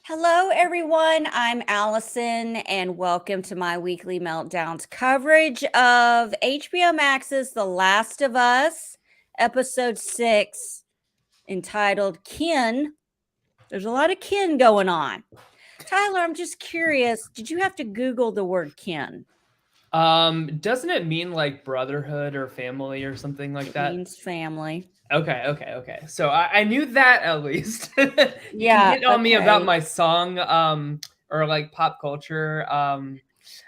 Hello, everyone. I'm Allison, and welcome to my weekly meltdowns coverage of HBO Max's The Last of Us, episode 6, entitled Kin. There's a lot of kin going on. Tyler, I'm just curious, did you have to Google the word kin? Doesn't it mean like brotherhood or family or something like It that? means family. Okay. So I knew that at least. You can Yeah, get on me about okay. my song, or like pop culture.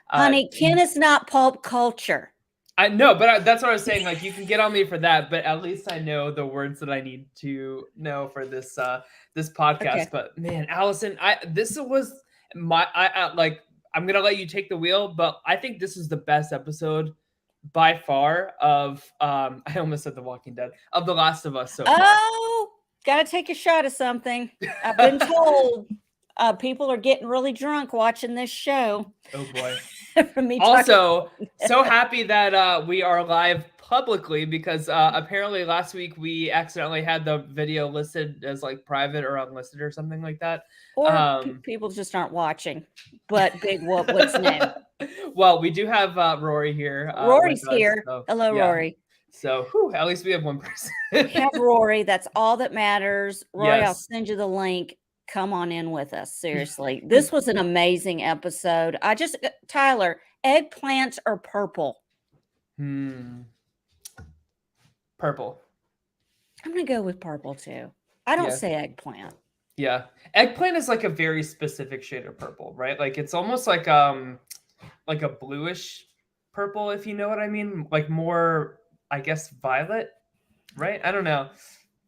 Honey, kin is not pulp culture. I know, but that's what I was saying. Like, you can get on me for that, but at least I know the words that I need to know for this podcast. Okay. But man, Allison, this was I like. I'm gonna let you take the wheel, but I think this is the best episode by far of I almost said The Walking Dead, of The Last of Us so far. Oh, gotta take a shot of something. I've been told people are getting really drunk watching this show. Oh boy. From me talking. Also, so happy that we are live publicly because apparently last week we accidentally had the video listed as like private or unlisted or something like that. Or people just aren't watching. But big whoop, what's new? Well, we do have Rory here. Rory's with us, here. so, Hello, yeah. Rory. So at least we have one person. We have Rory. That's all that matters. Rory, I'll Yes. send you the link. Come on in with us. Seriously. This was an amazing episode. Tyler, eggplants are purple. Purple. I'm going to go with purple too. I don't Yeah. say eggplant. Yeah. Eggplant is like a very specific shade of purple, right? Like it's almost like a bluish purple, if you know what I mean. Like more, I guess, violet, right? I don't know.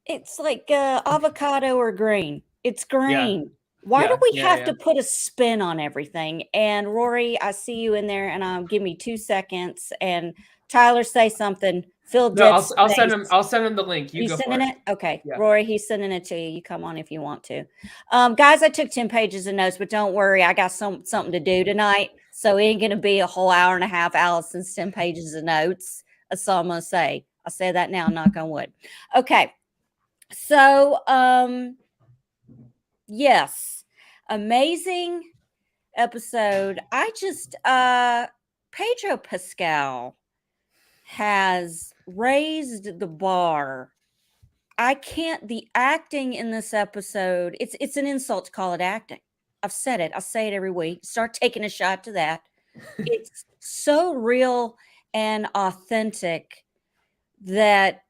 It's like avocado or green. It's green. Yeah. Why do we have Yeah. to put a spin on everything? And Rory, I see you in there, and give me 2 seconds. And Tyler, say something. Phil, No, I'll send him. I'll send him the link. You go sending for it? Okay, Yeah. Rory, he's sending it to you. You come on if you want to. Guys, I took 10 pages of notes, but don't worry, I got something to do tonight, so it ain't gonna be a whole hour and a half. Allison's 10 pages of notes. That's all I'm gonna say. I'll say that now. Knock on wood. Okay. So, yes, amazing episode. Pedro Pascal has raised the bar. The acting in this episode, it's an insult to call it acting. I've said it. I say it every week. Start taking a shot to that. It's so real and authentic that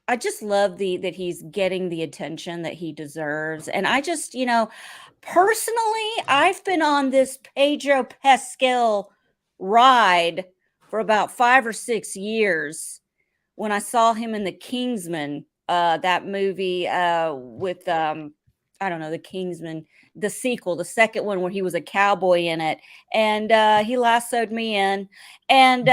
I just love that he's getting the attention that he deserves. And I just, personally, I've been on this Pedro Pascal ride for about 5 or 6 years when I saw him in The Kingsman, that movie with, I don't know, The Kingsman, the sequel, the second one where he was a cowboy in it. And he lassoed me in. And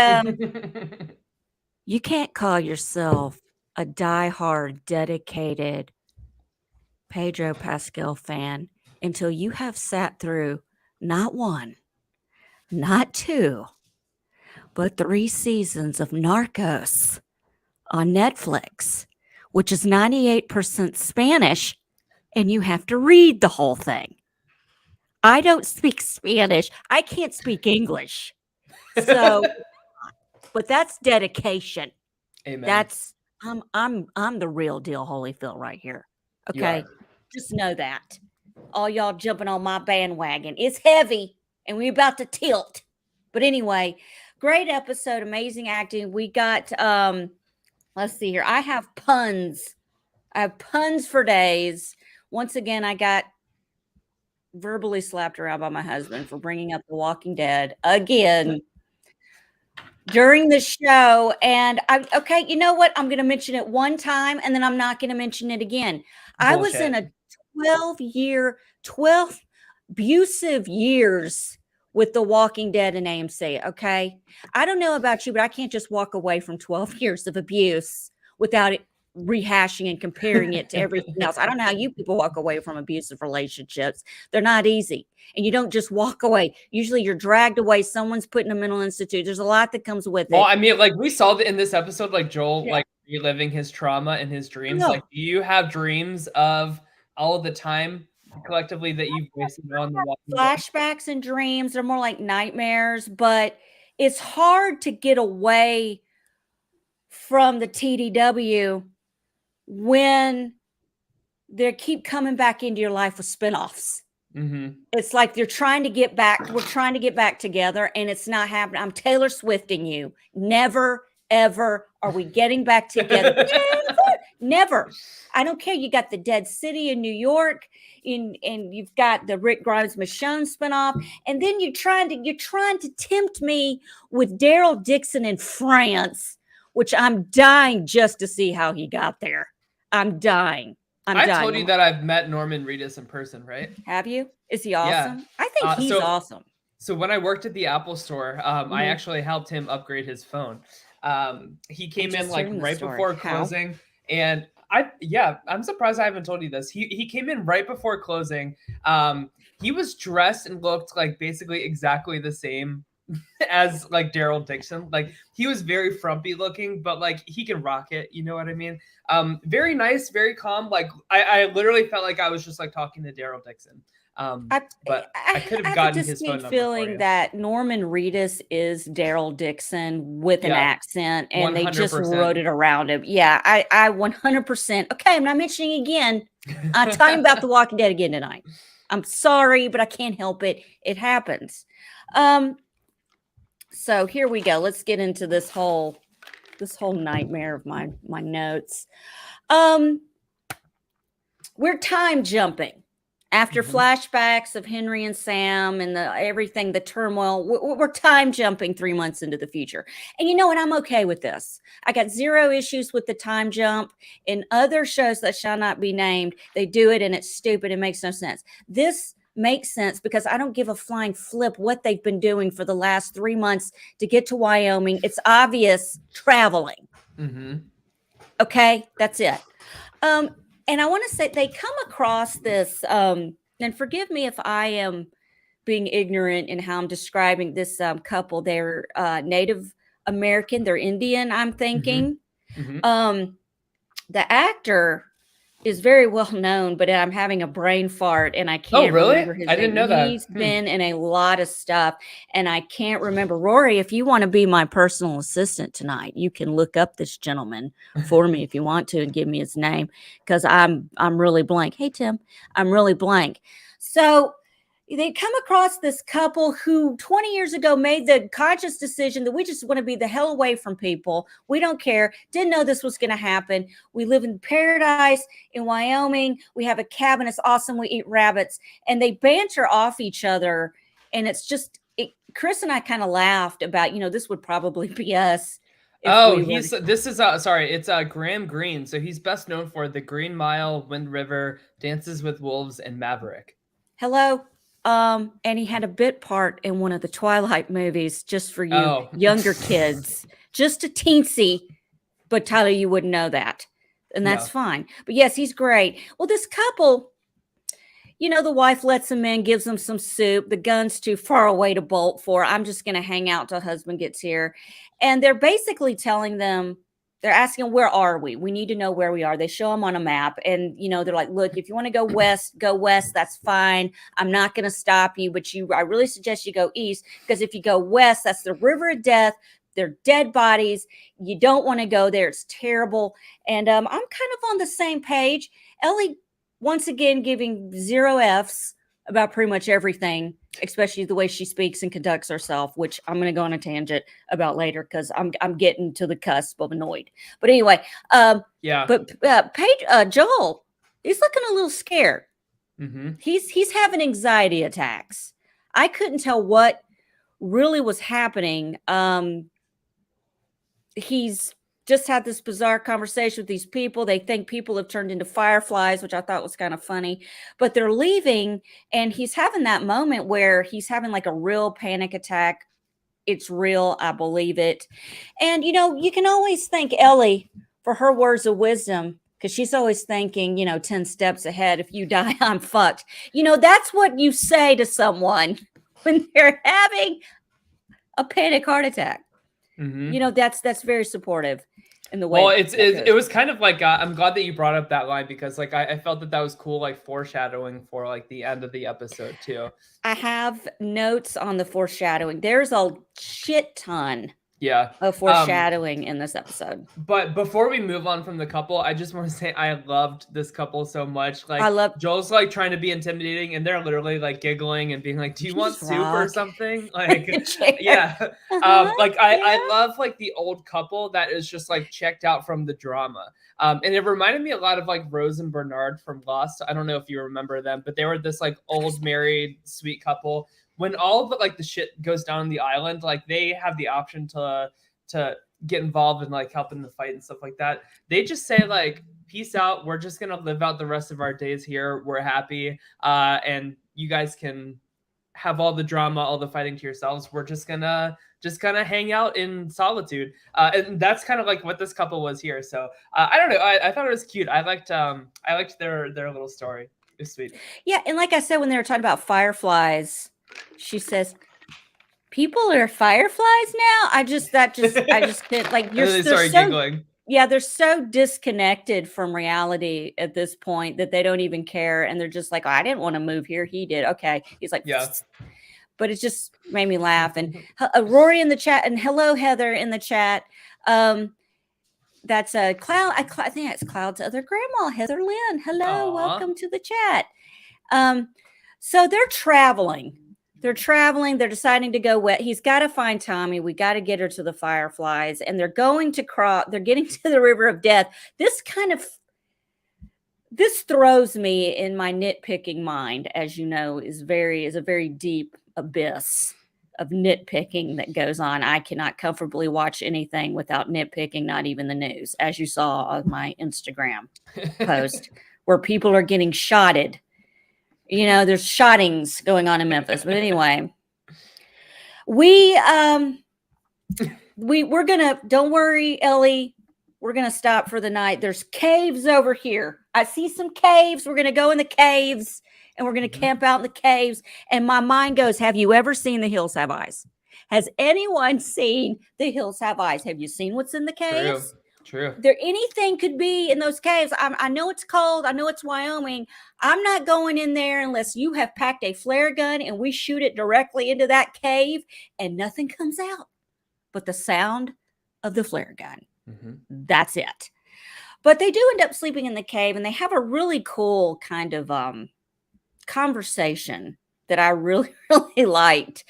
you can't call yourself a diehard, dedicated Pedro Pascal fan until you have sat through not 1, not 2, but 3 seasons of Narcos on Netflix, which is 98% Spanish, and you have to read the whole thing. I don't speak Spanish. I can't speak English. So, but that's dedication. Amen. That's I'm the real deal Holyfield right here. Okay. Just know that. All y'all jumping on my bandwagon. It's heavy and we're about to tilt. But anyway, great episode, amazing acting. We got let's see here. I have puns. I have puns for days. Once again, I got verbally slapped around by my husband for bringing up The Walking Dead again during the show. And okay, you know what? I'm going to mention it one time and then I'm not going to mention it again. Bullshit. I was in a 12 abusive years with The Walking Dead and AMC. Okay. I don't know about you, but I can't just walk away from 12 years of abuse without it rehashing and comparing it to everything else. I don't know how you people walk away from abusive relationships. They're not easy. And you don't just walk away. Usually you're dragged away. Someone's put in a mental institute. There's a lot that comes with it. Well, I mean, like we saw in this episode, like Joel, like reliving his trauma and his dreams. No. Like, do you have dreams of all of the time collectively that you've wasted on The Walking Dead? Flashbacks and dreams, they're more like nightmares, but it's hard to get away from the TDW when they keep coming back into your life with spinoffs. It's like they're trying to get back. We're trying to get back together, and it's not happening. I'm Taylor Swifting you. Never, ever are we getting back together. Never. I don't care. You got the Dead City in New York, and you've got the Rick Grimes Michonne spinoff, and then you're trying to tempt me with Daryl Dixon in France, which I'm dying just to see how he got there. I'm dying. I told you that I've met Norman Reedus in person, right? Have you? Is he awesome? Yeah. I think he's awesome. So when I worked at the Apple store, I actually helped him upgrade his phone. He came in like right before closing, and I'm surprised I haven't told you this. He came in right before closing. He was dressed and looked like basically exactly the same as like Daryl Dixon. Like he was very frumpy looking, but like he can rock it, you know what I mean? Very nice, very calm. Like I literally felt like I was just like talking to Daryl Dixon. But I could have gotten his phone number feeling that Norman Reedus is Daryl Dixon with an accent, and 100%. They just wrote it around him. Yeah, I 100%. Okay, I'm not mentioning again. I'm talking about The Walking Dead again tonight. I'm sorry, but I can't help it. It happens. So here we go. Let's get into this whole nightmare of my notes. We're time jumping after flashbacks of Henry and Sam and everything, the turmoil. We're time jumping 3 months into the future. And you know what? I'm okay with this. I got zero issues with the time jump. In other shows that shall not be named, they do it and it's stupid. It makes no sense. This makes sense because I don't give a flying flip what they've been doing for the last 3 months to get to Wyoming. It's obvious traveling. Okay, that's it. And I want to say they come across this, and forgive me if I am being ignorant in how I'm describing this couple. They're Native American, they're Indian, I'm thinking. The actor is very well known, but I'm having a brain fart and I can't remember his name. I didn't know that. He's been in a lot of stuff and I can't remember. Rory, if you want to be my personal assistant tonight, you can look up this gentleman for me if you want to and give me his name, because I'm really blank. Hey, Tim, I'm really blank. So they come across this couple who 20 years ago made the conscious decision that we just want to be the hell away from people. We don't care. Didn't know this was going to happen. We live in paradise in Wyoming. We have a cabin. It's awesome. We eat rabbits. And they banter off each other. And it's just, Chris and I kind of laughed about, this would probably be us. It's Graham Greene. So he's best known for The Green Mile, Wind River, Dances with Wolves, and Maverick. Hello. And he had a bit part in one of the Twilight movies, just for you younger kids, just a teensy, but Tyler, you wouldn't know that. And that's fine. But yes, he's great. Well, this couple, the wife lets him in, gives him some soup. The gun's too far away to bolt for. I'm just going to hang out till husband gets here. And they're basically telling them, they're asking, where are we? We need to know where we are. They show them on a map and, they're like, look, if you want to go west, that's fine. I'm not going to stop you, but I really suggest you go east, because if you go west, that's the river of death. They're dead bodies. You don't want to go there. It's terrible. And I'm kind of on the same page. Ellie, once again, giving 0 Fs about pretty much everything, especially the way she speaks and conducts herself, which I'm going to go on a tangent about later because I'm getting to the cusp of annoyed. But anyway, But Joel, he's looking a little scared. He's having anxiety attacks. I couldn't tell what really was happening. He's just had this bizarre conversation with these people. They think people have turned into fireflies, which I thought was kind of funny, but they're leaving and he's having that moment where he's having like a real panic attack. It's real. I believe it. And, you can always thank Ellie for her words of wisdom, because she's always thinking, 10 steps ahead. If you die, I'm fucked. That's what you say to someone when they're having a panic heart attack. That's very supportive. in the way. Well, it was kind of like I'm glad that you brought up that line because like I felt that was cool, like foreshadowing for like the end of the episode too. I have notes on the foreshadowing. There's a shit ton Yeah. of foreshadowing in this episode. But before we move on from the couple, I just want to say I loved this couple so much. Like I love Joel's like trying to be intimidating, and they're literally like giggling and being like, "Do you want Just soup or rock. something?" Like, Chair. yeah. Like Yeah. I love like the old couple that is just like checked out from the drama. And it reminded me a lot of like Rose and Bernard from Lost. I don't know if you remember them, but they were this like old married sweet couple. When all of the like the shit goes down on the island, like they have the option to get involved in like helping the fight and stuff like that. They just say like, peace out. We're just going to live out the rest of our days here. We're happy. And you guys can have all the drama, all the fighting to yourselves. We're just gonna hang out in solitude. And that's kind of like what this couple was here. So I don't know. I thought it was cute. I liked their little story. It was sweet. Yeah. And like I said, when they were talking about fireflies, she says, people are fireflies now. I just can't, like, They started giggling. Yeah, they're so disconnected from reality at this point that they don't even care, and they're just like, oh, I didn't want to move here, he did. Okay, he's like, yeah. But it just made me laugh. And Rory in the chat, and hello Heather in the chat. That's a Cloud. I think that's Cloud's other grandma, Heather Lynn. Hello, welcome to the chat. So they're traveling. They're deciding to go wet. He's got to find Tommy. We got to get her to the fireflies. And they're going to they're getting to the river of death. This throws me in my nitpicking mind, as you know, is a very deep abyss of nitpicking that goes on. I cannot comfortably watch anything without nitpicking, not even the news, as you saw on my Instagram post, where people are getting shotted. You know, there's shottings going on in Memphis. But anyway, we're gonna, don't worry, Ellie, we're gonna stop for the night. There's caves over here. I see some caves. We're gonna go in the caves and we're gonna camp out in the caves. And my mind goes, have you ever seen The Hills Have Eyes? Has anyone seen The Hills Have Eyes? Have you seen what's in the caves? True. There, anything could be in those caves. I know it's cold. I know it's Wyoming. I'm not going in there unless you have packed a flare gun and we shoot it directly into that cave and nothing comes out but the sound of the flare gun. That's it. But they do end up sleeping in the cave, and they have a really cool kind of conversation that I really, really liked.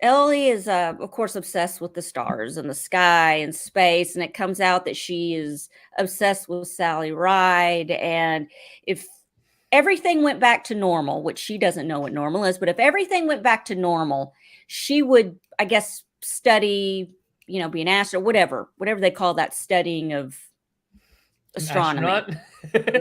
Ellie is, of course, obsessed with the stars and the sky and space, and it comes out that she is obsessed with Sally Ride. And if everything went back to normal, which she doesn't know what normal is, but if everything went back to normal, she would, I guess, study, you know, be an astronaut, whatever they call that studying of astronomy.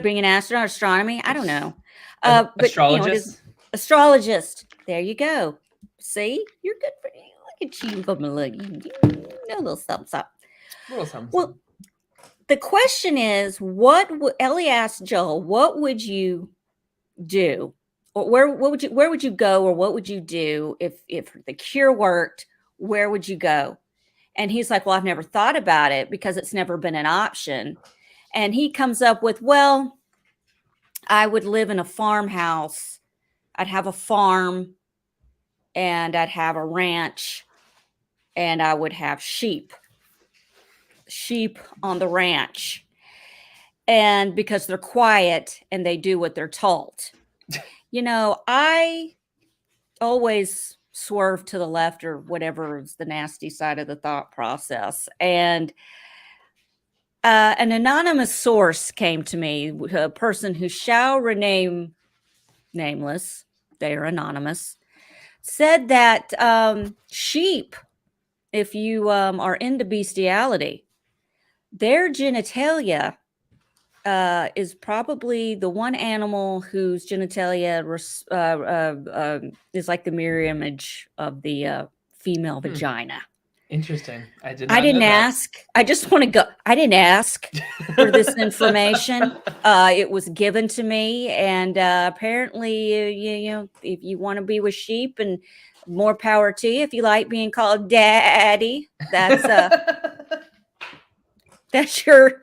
Being an astronaut, astronomy, I don't know. But astrologist. You know, it is astrologist. There you go. See, you're good for you. Look at you, you know, a little something. Well, the question is, Ellie asked Joel, what would you do, or where would you go, or what would you do if the cure worked? Where would you go? And he's like, well, I've never thought about it because it's never been an option. And he comes up with, well, I would live in a farmhouse. I'd have a farm. And I'd have a ranch, and I would have sheep on the ranch. And because they're quiet and they do what they're told. You know, I always swerve to the left or whatever is the nasty side of the thought process. And an anonymous source came to me, a person who shall remain nameless, they are anonymous, said that sheep, if you are into bestiality, their genitalia is probably the one animal whose genitalia is like the mirror image of the female vagina. Interesting. I didn't ask. I just want to go. I didn't ask for this information. It was given to me, and apparently, you know, if you want to be with sheep, and more power to you. If you like being called daddy, that's That's your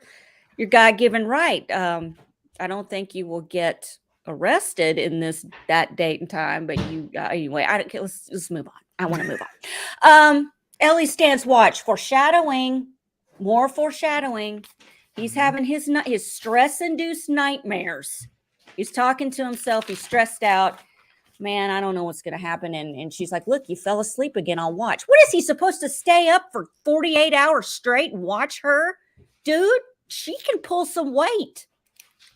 God-given right. I don't think you will get arrested in that date and time, but you anyway. I don't. Let's move on. I want to move on. Ellie stands watch. Foreshadowing. More foreshadowing. He's having his stress-induced nightmares. He's talking to himself. He's stressed out. Man, I don't know what's going to happen. And she's like, look, you fell asleep again. I'll watch. What is he supposed to stay up for 48 hours straight and watch her? Dude, she can pull some weight.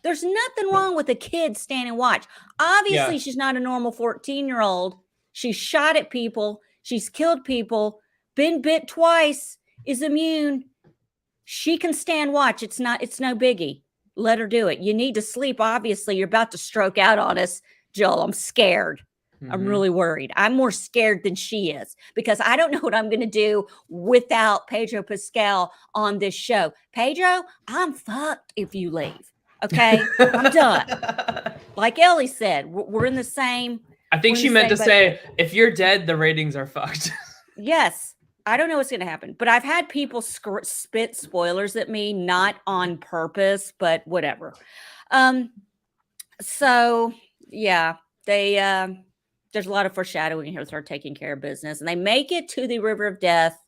There's nothing wrong with a kid standing watch. Obviously, she's not a normal 14-year-old. She's shot at people. She's killed people, been bit twice, is immune. She can stand watch. It's no biggie. Let her do it. You need to sleep. Obviously, you're about to stroke out on us, Joel. I'm scared. I'm really worried. I'm more scared than she is because I don't know what I'm going to do without Pedro Pascal on this show. Pedro, I'm fucked if you leave. Okay? I'm done. Like Ellie said, we're in the same. I think she meant to say, if you're dead, the ratings are fucked. Yes. I don't know what's going to happen, but I've had people spit spoilers at me, not on purpose, but whatever. So yeah, there's a lot of foreshadowing here with her taking care of business, and they make it to the River of Death.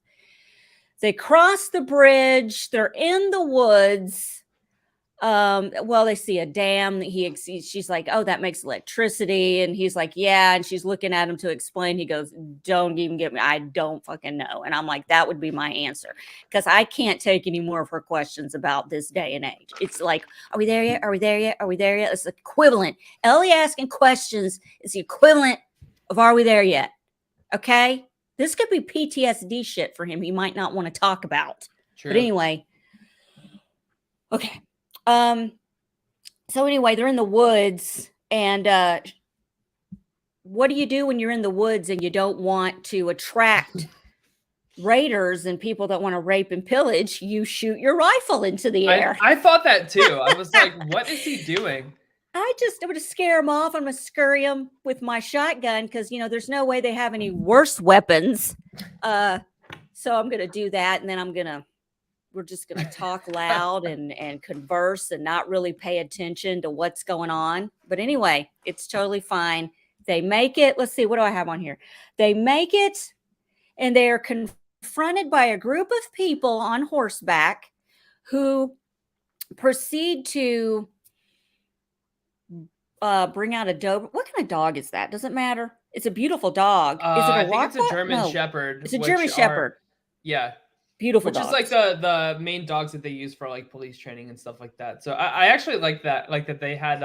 They cross the bridge. They're in the woods. Well, they see a dam. She's like, oh, that makes electricity. And he's like, yeah. And she's looking at him to explain. He goes, don't even get me. I don't fucking know. And I'm like, that would be my answer. Because I can't take any more of her questions about this day and age. It's like, are we there yet? Are we there yet? Are we there yet? It's the equivalent. Ellie asking questions is the equivalent of are we there yet? Okay. This could be PTSD shit for him. He might not want to talk about. True. But anyway. Okay. So anyway, they're in the woods, and what do you do when you're in the woods and you don't want to attract raiders and people that want to rape and pillage? You shoot your rifle into the air. I thought that too. I was like, what is he doing? I'm going to scare him off. I'm going to scurry him with my shotgun because, there's no way they have any worse weapons. So I'm going to do that, and then we're just going to talk loud and converse and not really pay attention to what's going on. But anyway, it's totally fine. They make it. Let's see. What do I have on here? They make it, and they are confronted by a group of people on horseback who proceed to bring out a Doberman. What kind of dog is that? Does it matter? It's a beautiful dog. Is it a I think it's a German Shepherd. It's a German Shepherd. Yeah. Beautiful dogs. Which is like the main dogs that they use for like police training and stuff like that. So I actually like that they had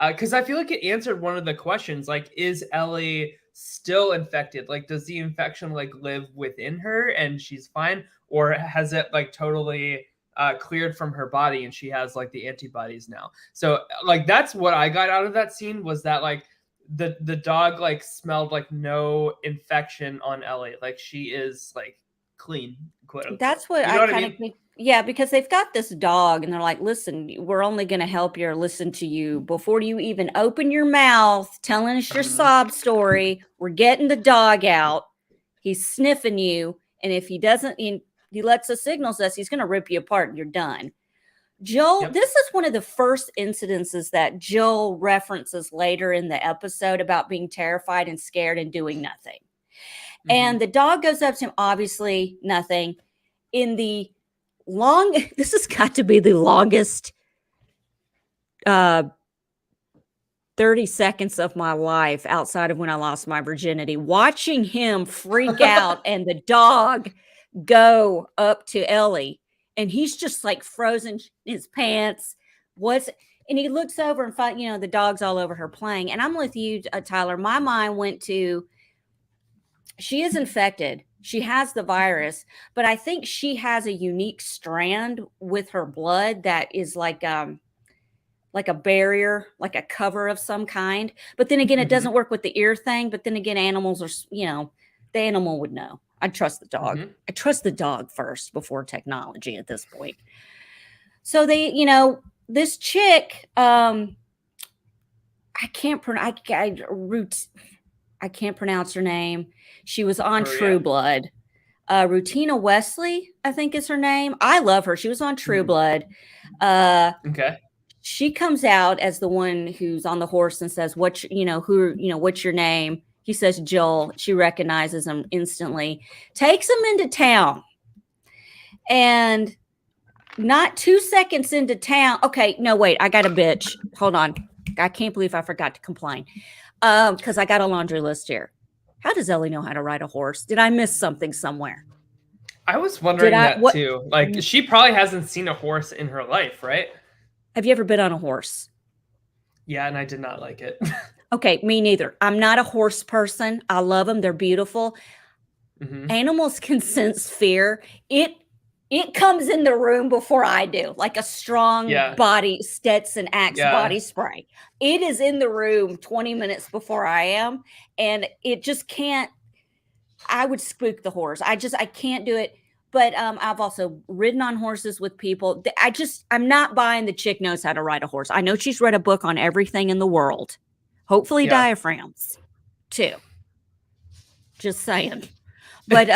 because I feel like it answered one of the questions, like, is Ellie still infected? Like, does the infection like live within her and she's fine, or has it like totally cleared from her body and she has like the antibodies now? So like that's what I got out of that scene, was that like the dog like smelled like no infection on Ellie, like she is like clean, quote unquote. That's what I kind of think. Yeah, because they've got this dog and they're like, listen, we're only going to help you or listen to you before you even open your mouth telling us your sob story. We're getting the dog out. He's sniffing you. And if he doesn't, he lets us signals us, he's going to rip you apart and you're done. Joel, this is one of the first incidences that Joel references later in the episode about being terrified and scared and doing nothing. And the dog goes up to him, obviously nothing. In the this has got to be the longest 30 seconds of my life outside of when I lost my virginity, watching him freak out and the dog go up to Ellie. And he's just like frozen in his pants. And he looks over and find, the dog's all over her playing. And I'm with you, Tyler. My mind went to, she is infected. She has the virus, but I think she has a unique strand with her blood that is like a barrier, like a cover of some kind. But then again, it doesn't work with the ear thing. But then again, animals are, the animal would know. I trust the dog. I trust the dog first before technology at this point. So this chick, I can't pronounce her name. She was on True Blood. Rutina Wesley, I think is her name. I love her. She was on True Blood. Okay. She comes out as the one who's on the horse and says, what's your name? He says, Joel. She recognizes him instantly, takes him into town. And not 2 seconds into town. Okay, no, wait, I got a bitch. Hold on. I can't believe I forgot to complain. Because I got a laundry list here. How does Ellie know how to ride a horse? Did I miss something somewhere? I was wondering too. Like, she probably hasn't seen a horse in her life, right? Have you ever been on a horse? Yeah, and I did not like it. Okay, me neither. I'm not a horse person. I love them. They're beautiful. Animals can sense fear. It comes in the room before I do, like a strong body Stetson Axe body spray. It is in the room 20 minutes before I am, and it just can't. I would spook the horse. I can't do it. But I've also ridden on horses with people. I'm not buying the chick knows how to ride a horse. I know she's read a book on everything in the world. Hopefully diaphragms, too. Just saying. But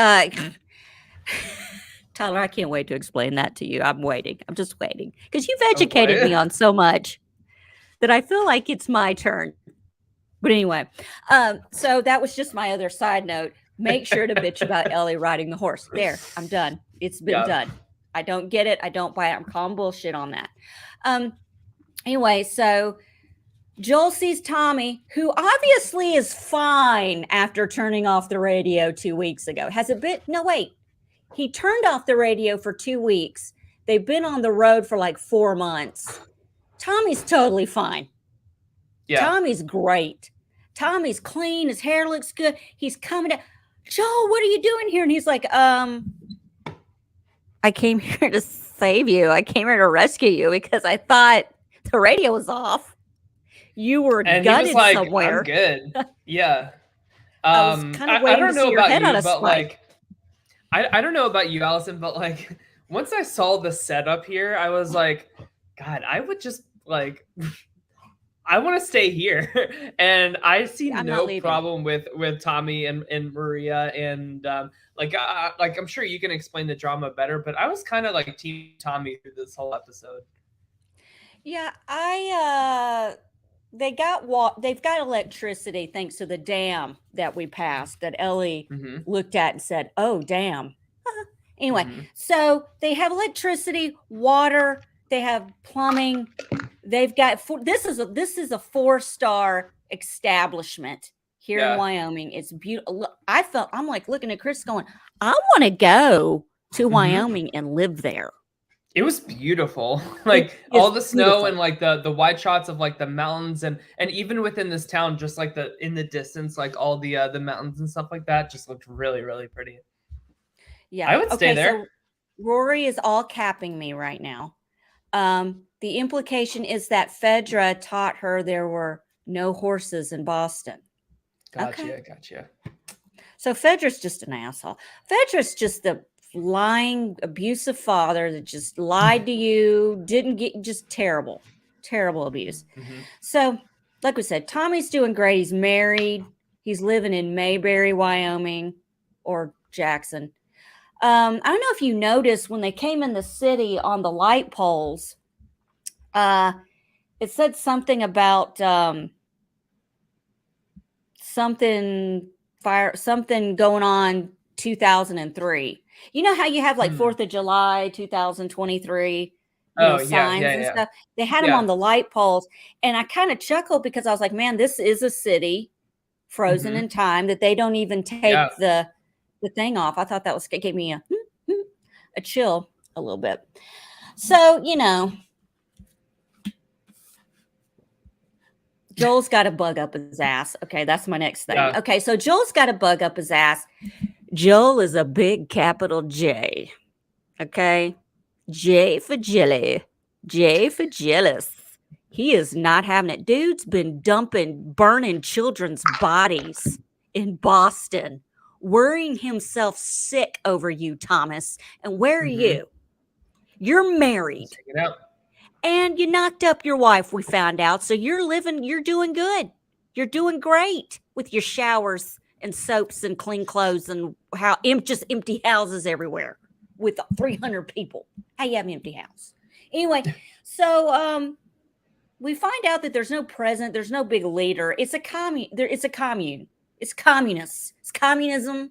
Tyler, I can't wait to explain that to you. I'm waiting. I'm just waiting. Because you've educated me on so much that I feel like it's my turn. But anyway, so that was just my other side note. Make sure to bitch about Ellie riding the horse. There, I'm done. It's been done. I don't get it. I don't buy it. I'm calling bullshit on that. Anyway, so Joel sees Tommy, who obviously is fine after turning off the radio 2 weeks ago. Has it been? No, wait. He turned off the radio for 2 weeks. They've been on the road for like 4 months. Tommy's totally fine. Yeah. Tommy's great. Tommy's clean. His hair looks good. He's coming down. Joel, what are you doing here? And he's like, I came here to save you. I came here to rescue you because I thought the radio was off. You were gutted somewhere. I'm good. Yeah. I don't know about you, but like, I don't know about you, Allison, but like, once I saw the setup here, I was like, God, I would just like, I want to stay here. And I see no problem with Tommy and Maria. And like I'm sure you can explain the drama better, but I was kind of like team Tommy through this whole episode. Yeah, they've got electricity thanks to the dam that we passed that Ellie looked at and said, oh, damn. Anyway, so they have electricity, water, they have plumbing. They've got this is a 4-star establishment here in Wyoming. It's beautiful. I'm like looking at Chris going, I want to go to Wyoming and live there. It was beautiful. Like all the snow beautiful. And like the wide shots of like the mountains and even within this town, just like in the distance, like all the mountains and stuff like that just looked really, really pretty. Yeah. I would stay there. So Rory is all capping me right now. The implication is that Phaedra taught her there were no horses in Boston. Gotcha. So Phaedra's just an asshole. Phaedra's just the lying, abusive father that just lied to you, didn't get, just terrible abuse. So, like we said, Tommy's doing great. He's married. He's living in Mayberry, Wyoming, or Jackson. I don't know if you noticed when they came in the city on the light poles, it said something about something going on 2003. You know how you have like 4th of July 2023 signs and stuff? They had them on the light poles. And I kind of chuckled because I was like, man, this is a city frozen in time that they don't even take the thing off. I thought that gave me a chill a little bit. So, Joel's got a bug up his ass. Okay, that's my next thing. Okay, so Joel's got a bug up his ass. Joel is a big capital J. Okay, J for jelly. J for jealous. He is not having it. Dude's been burning children's bodies in Boston, worrying himself sick over you, Thomas. And where are you? You're married. Check it out. And you knocked up your wife, we found out. So you're doing good. You're doing great with your showers and soaps and clean clothes and just empty houses everywhere with 300 people. How you have an empty house? Anyway, so we find out that there's no president, there's no big leader. It's a commune. It's a commune. It's communists. It's communism,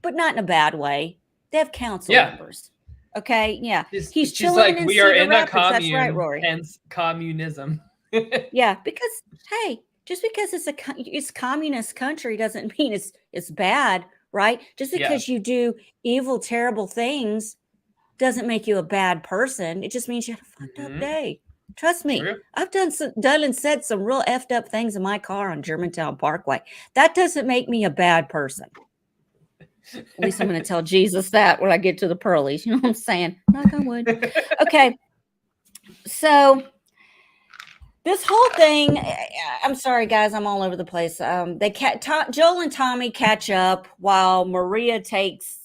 but not in a bad way. They have council members. Okay, yeah. She's like, we are in a commune. That's right, Rory. Hence communism. Yeah, because hey, just because it's communist country doesn't mean it's bad, right? Just because you do evil, terrible things doesn't make you a bad person. It just means you had a fucked up day. Trust me, I've done and said some real effed up things in my car on Germantown Parkway. That doesn't make me a bad person. At least I'm going to tell Jesus that when I get to the pearlies. You know what I'm saying? Knock on wood. Okay. So this whole thing, I'm sorry, guys. I'm all over the place. Joel and Tommy catch up while Maria takes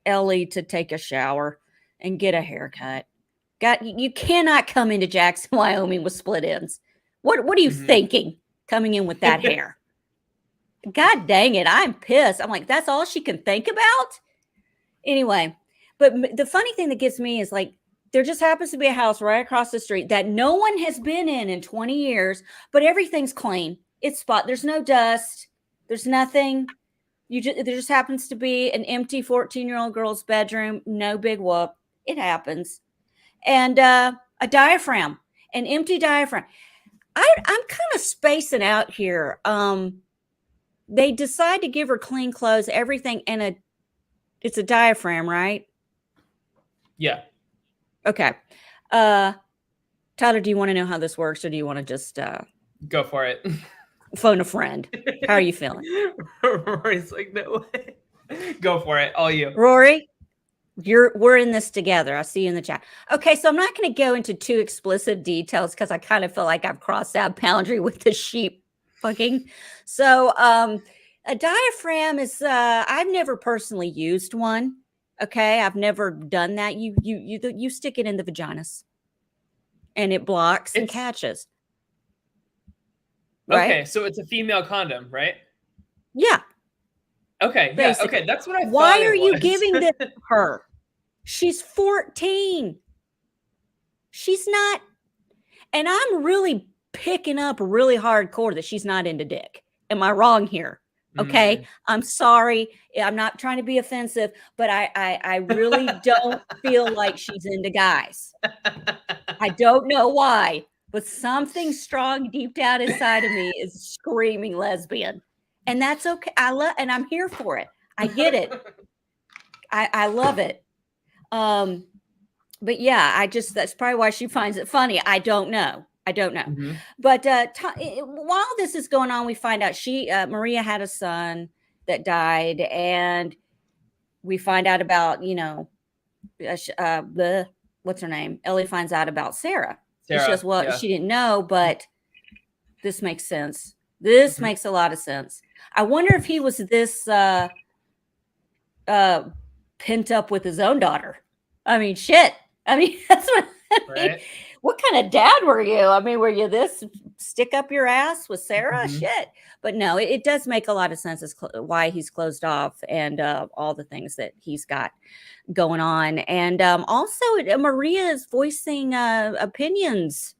Ellie to take a shower and get a haircut. You cannot come into Jackson, Wyoming with split ends. What are you thinking coming in with that hair? God dang it. I'm pissed. I'm like, that's all she can think about? Anyway, but the funny thing that gets me is like, there just happens to be a house right across the street that no one has been in 20 years, but everything's clean. It's spot. There's no dust. There's nothing. There just happens to be an empty 14-year-old girl's bedroom. No big whoop. It happens. And a diaphragm, an empty diaphragm. I'm kind of spacing out here. They decide to give her clean clothes, everything, and it's a diaphragm, right? Yeah. Okay. Tyler, do you want to know how this works, or do you want to just go for it? Phone a friend. How are you feeling? Rory's like, no way. Go for it. All you. Rory? We're in this together. I'll see you in the chat. Okay, so I'm not going to go into too explicit details because I kind of feel like I've crossed that boundary with the sheep fucking. So a diaphragm is I've never personally used one. Okay, I've never done that. You stick it in the vaginas and it blocks and catches. Right? Okay, so it's a female condom, right? Yeah. Okay, basically. Yeah, okay, that's what I thought. Why are you giving this to her? She's 14. She's not, and I'm really picking up really hardcore that she's not into dick. Am I wrong here? Okay, I'm sorry. I'm not trying to be offensive, but I really don't feel like she's into guys. I don't know why, but something strong deep down inside of me is screaming lesbian. And that's okay. And I'm here for it. I get it. I love it. But yeah, that's probably why she finds it funny. I don't know. But while this is going on, we find out Maria had a son that died, and we find out about, what's her name? Ellie finds out about Sarah. She says, she didn't know, but this makes sense. This makes a lot of sense. I wonder if he was this pent up with his own daughter. I mean, shit. I mean, that's what I mean. What kind of dad were you? I mean, were you this stick up your ass with Sarah? Shit. But no, it does make a lot of sense as why he's closed off and all the things that he's got going on. And also, Maria is voicing opinions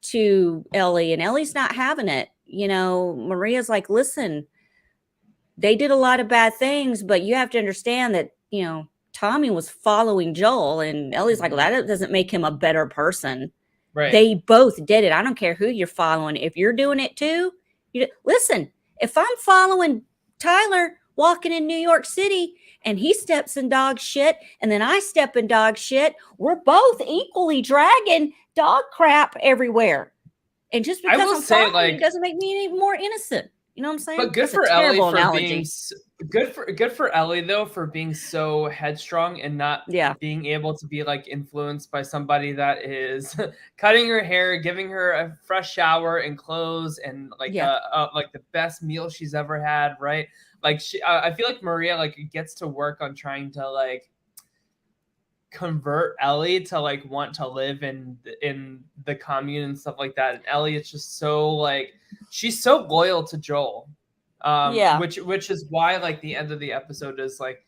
to Ellie, and Ellie's not having it. Maria's like, listen, they did a lot of bad things, but you have to understand that, Tommy was following Joel, and Ellie's like, well, that doesn't make him a better person. Right. They both did it. I don't care who you're following. If you're doing it too, listen, if I'm following Tyler walking in New York City and he steps in dog shit and then I step in dog shit, we're both equally dragging dog crap everywhere. And just because I'm following it doesn't make me any more innocent. You know what I'm saying? But good for Ellie for being good for Ellie though for being so headstrong and not being able to be like influenced by somebody that is cutting her hair, giving her a fresh shower and clothes and like the best meal she's ever had, right? Like I feel like Maria like gets to work on trying to like convert Ellie to like want to live in the commune and stuff like that. And Ellie is just so like she's so loyal to Joel. Yeah. which is why like the end of the episode is like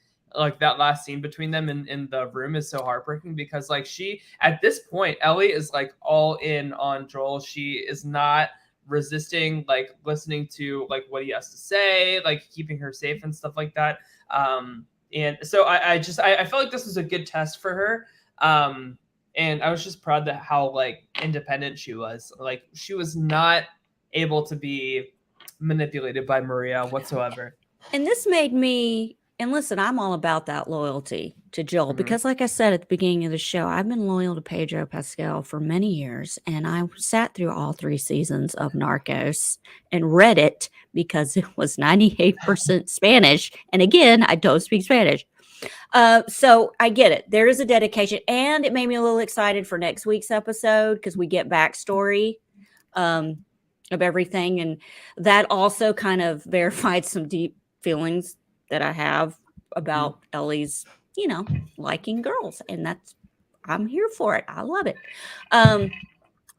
that last scene between them in the room is so heartbreaking, because like she at this point, Ellie is like all in on Joel. She is not resisting like listening to like what he has to say, like keeping her safe and stuff like that. And so I felt like this was a good test for her. And I was just proud that how like independent she was. Like she was not able to be manipulated by Maria whatsoever. And this made me, and listen, I'm all about that loyalty to Joel Mhm. because, like I said at the beginning of the show, I've been loyal to Pedro Pascal for many years, and I sat through all 3 seasons of Narcos and read it because it was 98% Spanish. And again, I don't speak Spanish. So I get it. There is a dedication, and it made me a little excited for next week's episode because we get backstory of everything, and that also kind of verified some deep feelings that I have about Ellie's, liking girls, and I'm here for it. I love it.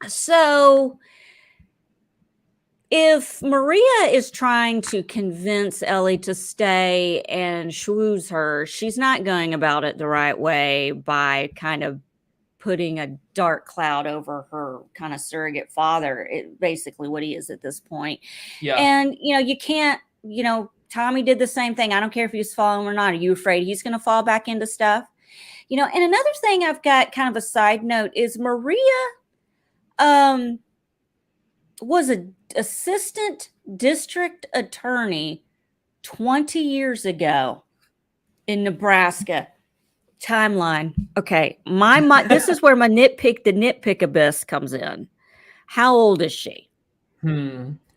So if Maria is trying to convince Ellie to stay and schwooze her, she's not going about it the right way by kind of putting a dark cloud over her kind of surrogate father, basically what he is at this point. Yeah. And, you can't, Tommy did the same thing. I don't care if he's falling or not. Are you afraid he's going to fall back into stuff? And another thing I've got kind of a side note is Maria was an assistant district attorney 20 years ago in Nebraska. Timeline. Okay. This is where the nitpick abyss comes in. How old is she?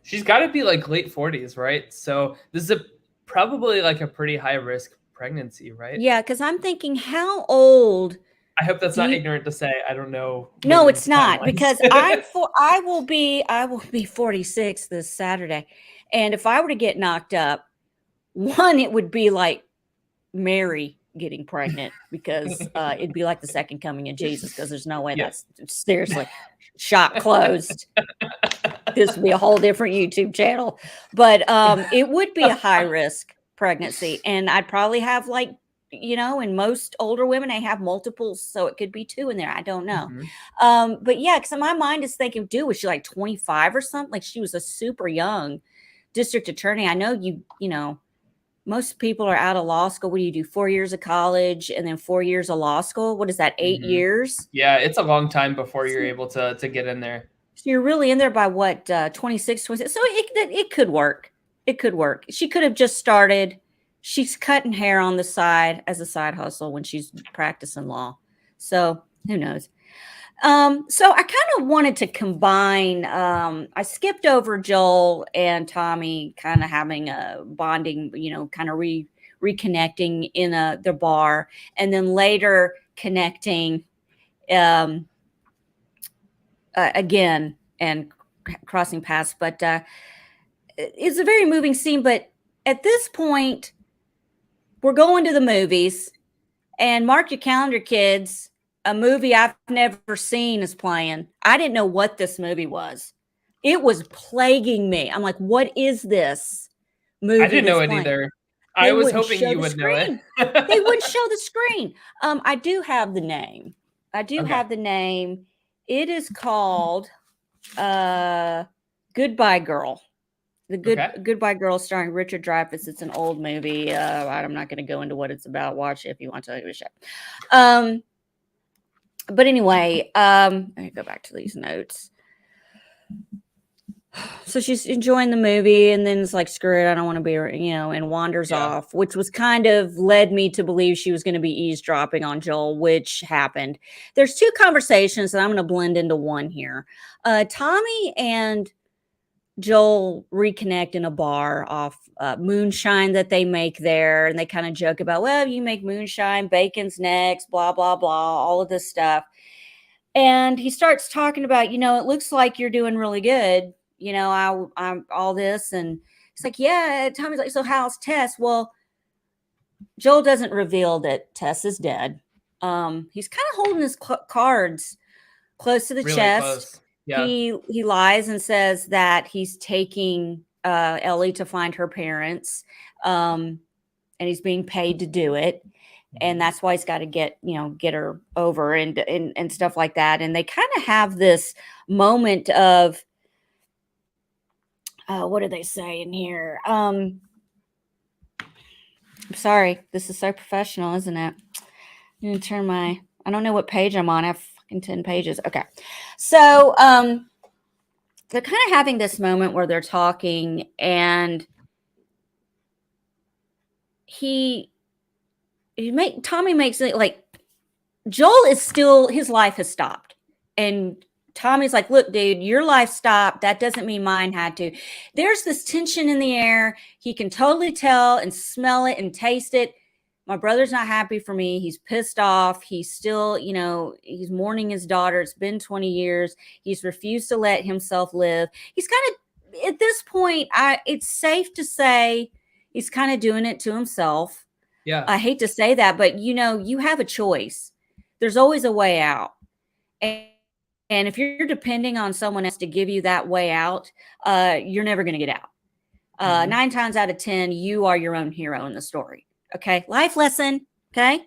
She's got to be like late 40s, right? So this is probably like a pretty high risk pregnancy, right? Yeah, because I'm thinking, how old? I hope that's not ignorant to say. I don't know. No, it's not, because I will be 46 this Saturday, and if I were to get knocked up, one, it would be like Mary getting pregnant, because it'd be like the second coming of Jesus, because there's no way that's seriously shop closed. This would be a whole different YouTube channel, but it would be a high risk pregnancy, and I'd probably have and most older women, they have multiples, so it could be 2 in there. I don't know. But yeah, because my mind is thinking, dude, was she like 25 or something? Like she was a super young district attorney. I know most people are out of law school. What do you do? 4 years of college and then 4 years of law school. What is that? 8 years? Yeah, it's a long time before you're able to get in there. So you're really in there by what, 26, 26? So it could work. It could work. She could have just started. She's cutting hair on the side as a side hustle when she's practicing law. So who knows? So I kind of wanted to combine, I skipped over Joel and Tommy kind of having a bonding, kind of reconnecting in the bar, and then later connecting again and crossing paths. But it's a very moving scene. But at this point, we're going to the movies, and mark your calendar, kids. A movie I've never seen is playing. I didn't know what this movie was. It was plaguing me. I'm like, what is this movie? I didn't know it either. I was hoping you would know it. They wouldn't show the screen. I do have the name. Have the name. It is called Goodbye Girl. Goodbye Girl, starring Richard Dreyfuss. It's an old movie. I'm not going to go into what it's about. Watch it if you want to give it a shot. But anyway, let me go back to these notes. So she's enjoying the movie, and then it's like, screw it, I don't want to be, and wanders off, which was kind of led me to believe she was going to be eavesdropping on Joel, which happened. There's 2 conversations that I'm going to blend into one here. Tommy and Joel reconnect in a bar off moonshine that they make there, and they kind of joke about, well, you make moonshine, bacon's next, blah, blah, blah, all of this stuff. And he starts talking about, it looks like you're doing really good. I'm all this. And it's like, yeah. Tommy's like, so how's Tess? Well, Joel doesn't reveal that Tess is dead. He's kind of holding his cards close to the chest. Close. Yeah. He lies and says that he's taking Ellie to find her parents. And he's being paid to do it. And that's why he's got to get her over and stuff like that. And they kind of have this moment of, what do they say in here? I'm sorry, this is so professional, isn't it? I'm gonna turn I don't know what page I'm on. I have fucking 10 pages. Okay. So they're kind of having this moment where they're talking, and Tommy makes it like Joel is still, his life has stopped. And Tommy's like, look, dude, your life stopped. That doesn't mean mine had to. There's this tension in the air. He can totally tell and smell it and taste it. My brother's not happy for me. He's pissed off. He's still, he's mourning his daughter. It's been 20 years. He's refused to let himself live. He's kind of, at this point, it's safe to say he's kind of doing it to himself. Yeah. I hate to say that, but you have a choice. There's always a way out. And if you're depending on someone else to give you that way out, you're never going to get out. 9 times out of 10, you are your own hero in the story. Okay. Life lesson. Okay.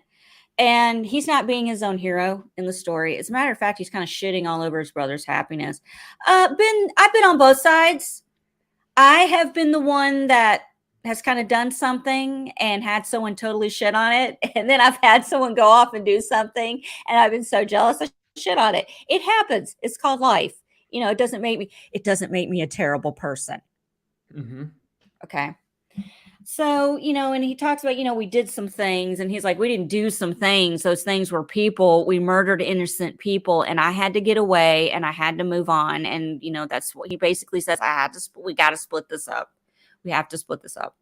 And he's not being his own hero in the story. As a matter of fact, he's kind of shitting all over his brother's happiness. I've been on both sides. I have been the one that has kind of done something and had someone totally shit on it. And then I've had someone go off and do something, and I've been so jealous I shit on it. It happens. It's called life. It doesn't make me a terrible person. Okay. So, and he talks about, we did some things, and he's like, we didn't do some things. Those things were people. We murdered innocent people, and I had to get away, and I had to move on. And, that's what he basically says. We got to split this up. We have to split this up.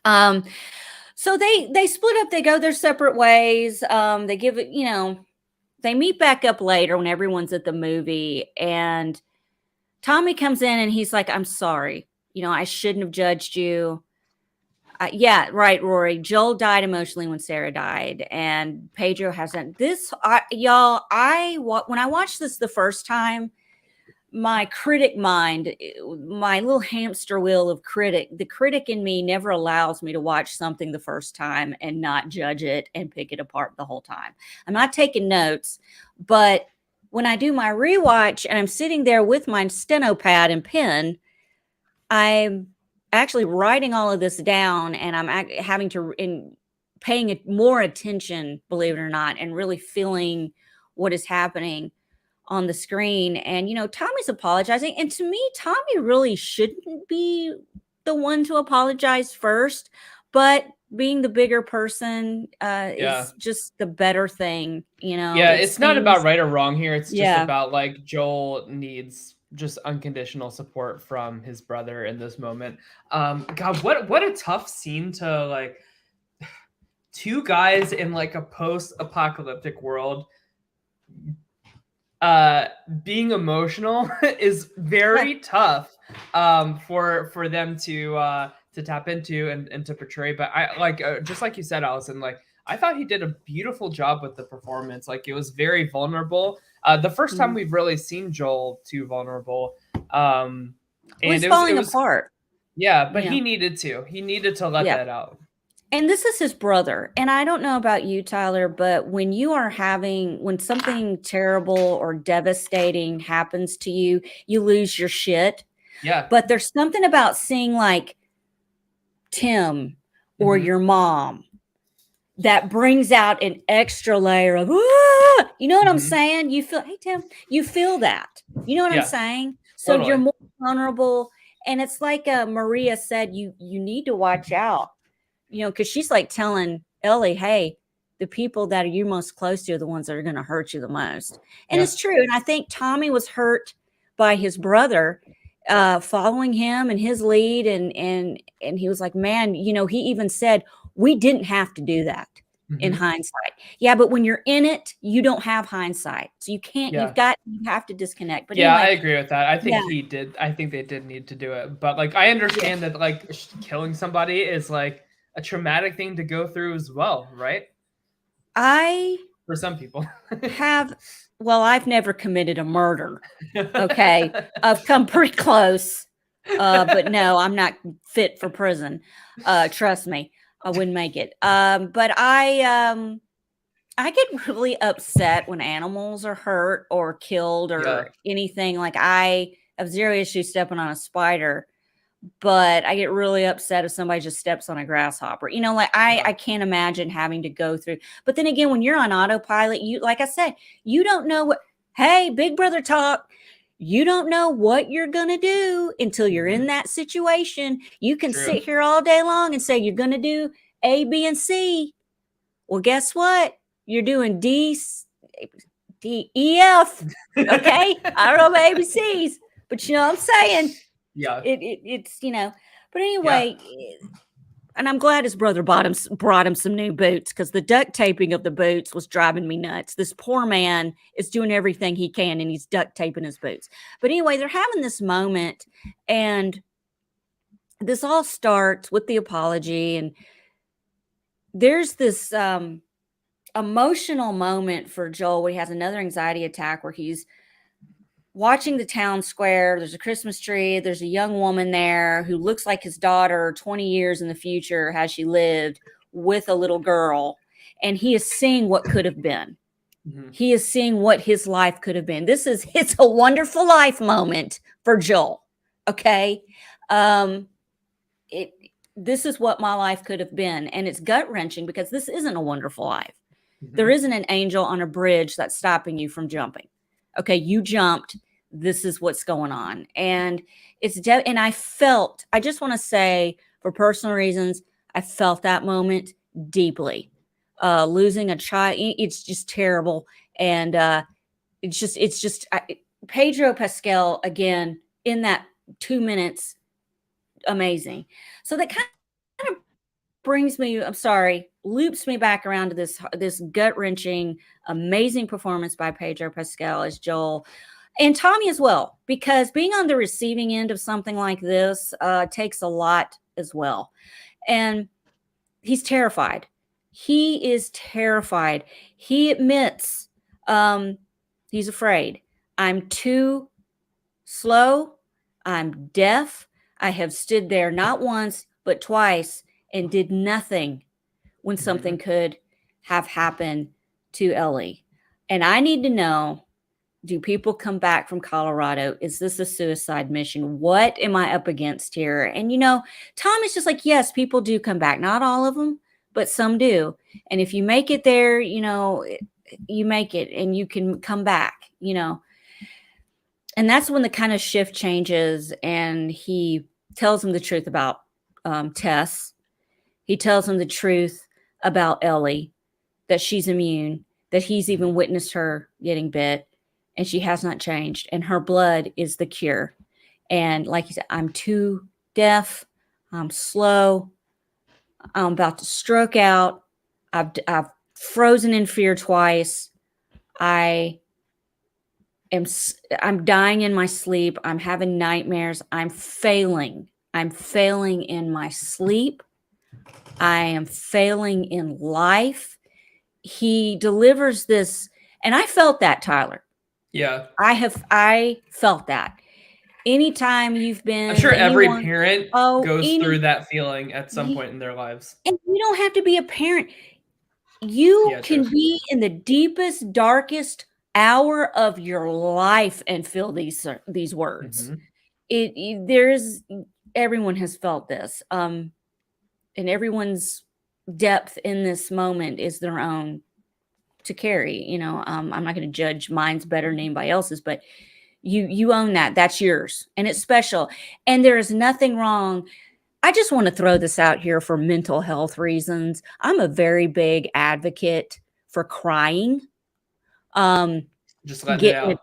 So they split up. They go their separate ways. They give it, they meet back up later when everyone's at the movie, and Tommy comes in and he's like, I'm sorry. I shouldn't have judged you. Yeah, right, Rory. Joel died emotionally when Sarah died, and Pedro hasn't. Y'all, when I watched this the first time, my critic mind, my little hamster wheel of the critic in me never allows me to watch something the first time and not judge it and pick it apart the whole time. I'm not taking notes, but when I do my rewatch and I'm sitting there with my steno pad and pen, I'm actually writing all of this down, and I'm having to paying more attention, believe it or not, and really feeling what is happening on the screen. And Tommy's apologizing, and to me, Tommy really shouldn't be the one to apologize first, but being the bigger person is just the better thing. It's not about right or wrong here. It's just about like Joel needs just unconditional support from his brother in this moment. God, what a tough scene to like. Two guys in like a post-apocalyptic world being emotional is very tough for them to tap into and to portray. But I like just like you said, Allison, like I thought he did a beautiful job with the performance. Like it was very vulnerable. The first time we've really seen Joel too vulnerable. And he's falling apart. Yeah, but he needed to let that out. And this is his brother. And I don't know about you, Tyler, but when something terrible or devastating happens to you, you lose your shit. Yeah. But there's something about seeing like Tim or your mom that brings out an extra layer of, you know what I'm saying? You feel, hey, Tim, you feel that. You know what I'm saying? So you're more vulnerable. And it's like Maria said, you need to watch out. Because she's like telling Ellie, hey, the people that are you most close to are the ones that are going to hurt you the most. And it's true. And I think Tommy was hurt by his brother following him and his lead. And he was like, man, he even said, we didn't have to do that in hindsight. Yeah, but when you're in it, you don't have hindsight. So you can't, you have to disconnect. But anyway, I agree with that. I think he did. I think they did need to do it. But like, I understand that like killing somebody is like a traumatic thing to go through as well, right? For some people I've never committed a murder. Okay. I've come pretty close. But no, I'm not fit for prison. Trust me, I wouldn't make it. But I get really upset when animals are hurt or killed or Yeah. anything. Like, I have zero issue stepping on a spider, but I get really upset if somebody just steps on a grasshopper. You know, like Yeah. I can't imagine having to go through. But then again, when you're on autopilot, you, like I said, you don't know what, hey, big brother talk. You don't know what you're going to do until you're in that situation. You can True. sit here all day long and say you're going to do A, B, and C. Well, guess what? You're doing D, E, F. Okay. I don't know about ABCs, but you know what I'm saying? Yeah. It's, you know, but anyway, and I'm glad his brother brought him some new boots, because the duct taping of the boots was driving me nuts. This poor man is doing everything he can, and he's duct taping his boots. But anyway, they're having this moment, and this all starts with the apology, and there's this emotional moment for Joel where he has another anxiety attack, where he's watching the town square. There's a Christmas tree. There's a young woman there who looks like his daughter 20 years in the future, has she lived, with a little girl. And he is seeing what could have been. Mm-hmm. He is seeing what his life could have been. It's a wonderful life moment for Joel. Okay. This is what my life could have been. And it's gut wrenching, because this isn't a wonderful life. Mm-hmm. There isn't an angel on a bridge that's stopping you from jumping. Okay, you jumped. This is what's going on. And and I just want to say, for personal reasons, I felt that moment deeply. Losing a child, it's just terrible. And it's just Pedro Pascal, again, in that 2 minutes, amazing. So that kind of brings me, loops me back around to this gut-wrenching, amazing performance by Pedro Pascal as Joel, and Tommy as well, because being on the receiving end of something like this takes a lot as well. And he's terrified. He is terrified. He admits he's afraid. I'm too slow. I'm deaf. I have stood there not once, but twice, and did nothing when something could have happened to Ellie. And I need to know, do people come back from Colorado? Is this a suicide mission? What am I up against here? And, you know, Tom is just like, yes, people do come back. Not all of them, but some do. And if you make it there, you know, you make it and you can come back, you know. And that's when the kind of shift changes, and he tells him the truth about Tess. He tells him the truth about Ellie, that she's immune, that he's even witnessed her getting bit, and she has not changed. And her blood is the cure. And like he said, I'm too deaf. I'm slow. I'm about to stroke out. I've frozen in fear twice. I'm dying in my sleep. I'm having nightmares. I'm failing. I'm failing in my sleep. I am failing in life. He delivers this, and I felt that, Tyler. Yeah. I felt that. Anytime you've been, I'm sure every parent goes through that feeling at some point in their lives. And you don't have to be a parent. You can be in the deepest, darkest hour of your life and feel these words. Everyone has felt this. And everyone's depth in this moment is their own to carry. You know, I'm not going to judge mine's better than anybody else's, but you own that. That's yours, and it's special. And there is nothing wrong. I just want to throw this out here for mental health reasons. I'm a very big advocate for crying. Just letting it out.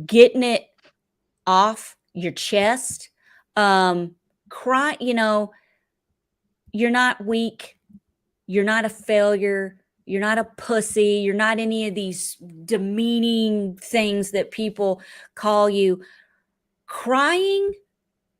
Getting it off your chest. Cry, you know, you're not weak. You're not a failure. You're not a pussy. You're not any of these demeaning things that people call you. Crying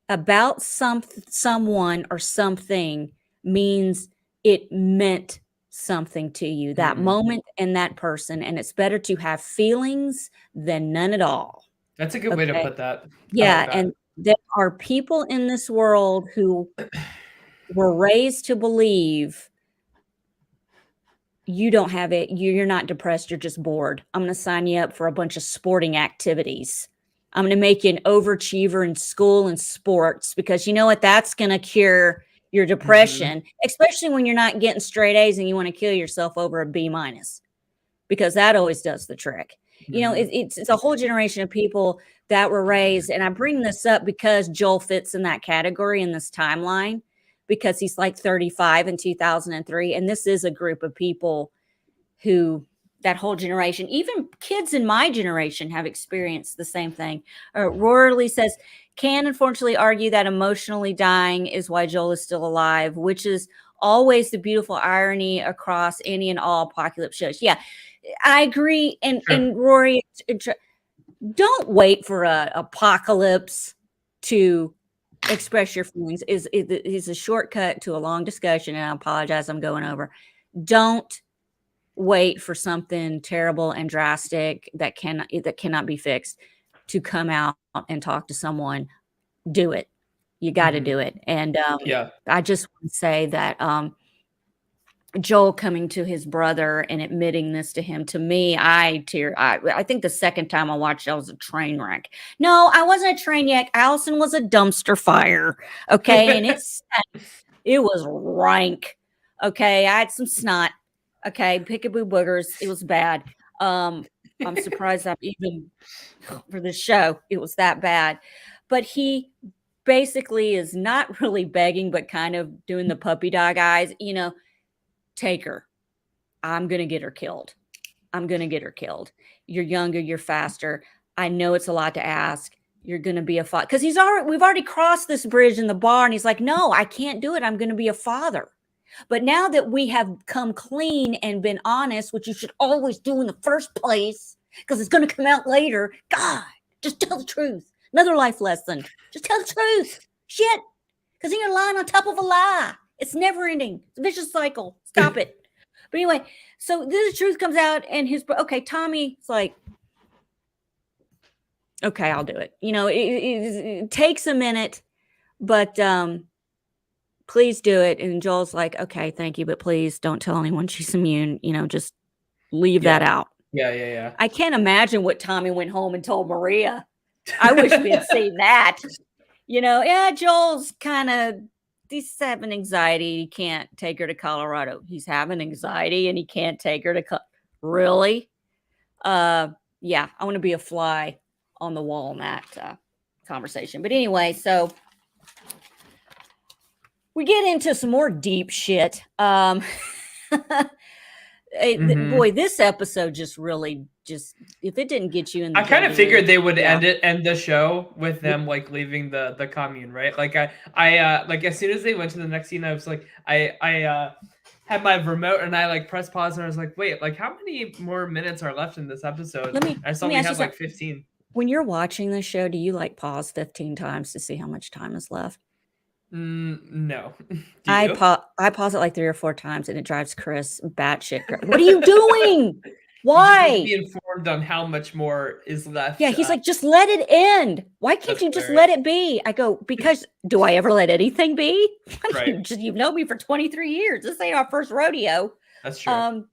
about someone or something means it meant something to you, that moment and that person. And it's better to have feelings than none at all. That's a good way to put that. Yeah. there are people in this world who were raised to believe you don't have it. You're not depressed. You're just bored. I'm going to sign you up for a bunch of sporting activities. I'm going to make you an overachiever in school and sports because you know what? That's going to cure your depression, especially when you're not getting straight A's and you want to kill yourself over a B minus, because that always does the trick. You know, it's a whole generation of people that were raised. And I bring this up because Joel fits in that category in this timeline, because he's like 35 in 2003. And this is a group of people who, that whole generation, even kids in my generation, have experienced the same thing. Rory says, can unfortunately argue that emotionally dying is why Joel is still alive, which is always the beautiful irony across any and all apocalypse shows. Yeah, I agree. And Rory, don't wait for a apocalypse to express your feelings. Is a shortcut to a long discussion, and I apologize, I'm going over. Don't wait for something terrible and drastic that cannot be fixed to come out and talk to someone. Do it. You got to do it. And I just want to say that Joel coming to his brother and admitting this to him, to me, I think the second time I watched it, I was a train wreck. No, I wasn't a train wreck. Allison was a dumpster fire. Okay. And it was rank. Okay. I had some snot. Okay. Pickaboo boogers. It was bad. I'm surprised I'm even for the show. It was that bad. But he basically is not really begging, but kind of doing the puppy dog eyes, you know. Take her. I'm going to get her killed. I'm going to get her killed. You're younger. You're faster. I know it's a lot to ask. You're going to be a father. Because we've already crossed this bridge in the bar. And he's like, no, I can't do it. I'm going to be a father. But now that we have come clean and been honest, which you should always do in the first place, because it's going to come out later. God, just tell the truth. Another life lesson. Just tell the truth. Shit. Because you're lying on top of a lie. It's never ending. It's a vicious cycle. Stop it. But anyway, so the truth comes out, and Tommy's like, okay, I'll do it. You know, it takes a minute, but please do it. And Joel's like, okay, thank you, but please don't tell anyone she's immune. You know, just leave that out. Yeah. I can't imagine what Tommy went home and told Maria. I wish we had seen that. You know, yeah, Joel's kind of, he's having anxiety. He can't take her to Colorado. He's having anxiety and he can't take her to really? Yeah, I want to be a fly on the wall in that conversation. But anyway, so we get into some more deep shit. Boy, this episode just really if it didn't get you in the I kind of figured they would end the show with them like leaving the commune, right? Like I like as soon as they went to the next scene, I was like, I had my remote and I like pressed pause and I was like, wait, like how many more minutes are left in this episode? I saw we have like 15. When you're watching this show, do you like pause 15 times to see how much time is left? No. I pause it like 3 or 4 times and it drives Chris batshit. What are you doing? Why? You need to be informed on how much more is left. Yeah, he's like, just let it end. Why can't you just let it be? I go, because do I ever let anything be? Right. You've known me for 23 years. This ain't our first rodeo. That's true.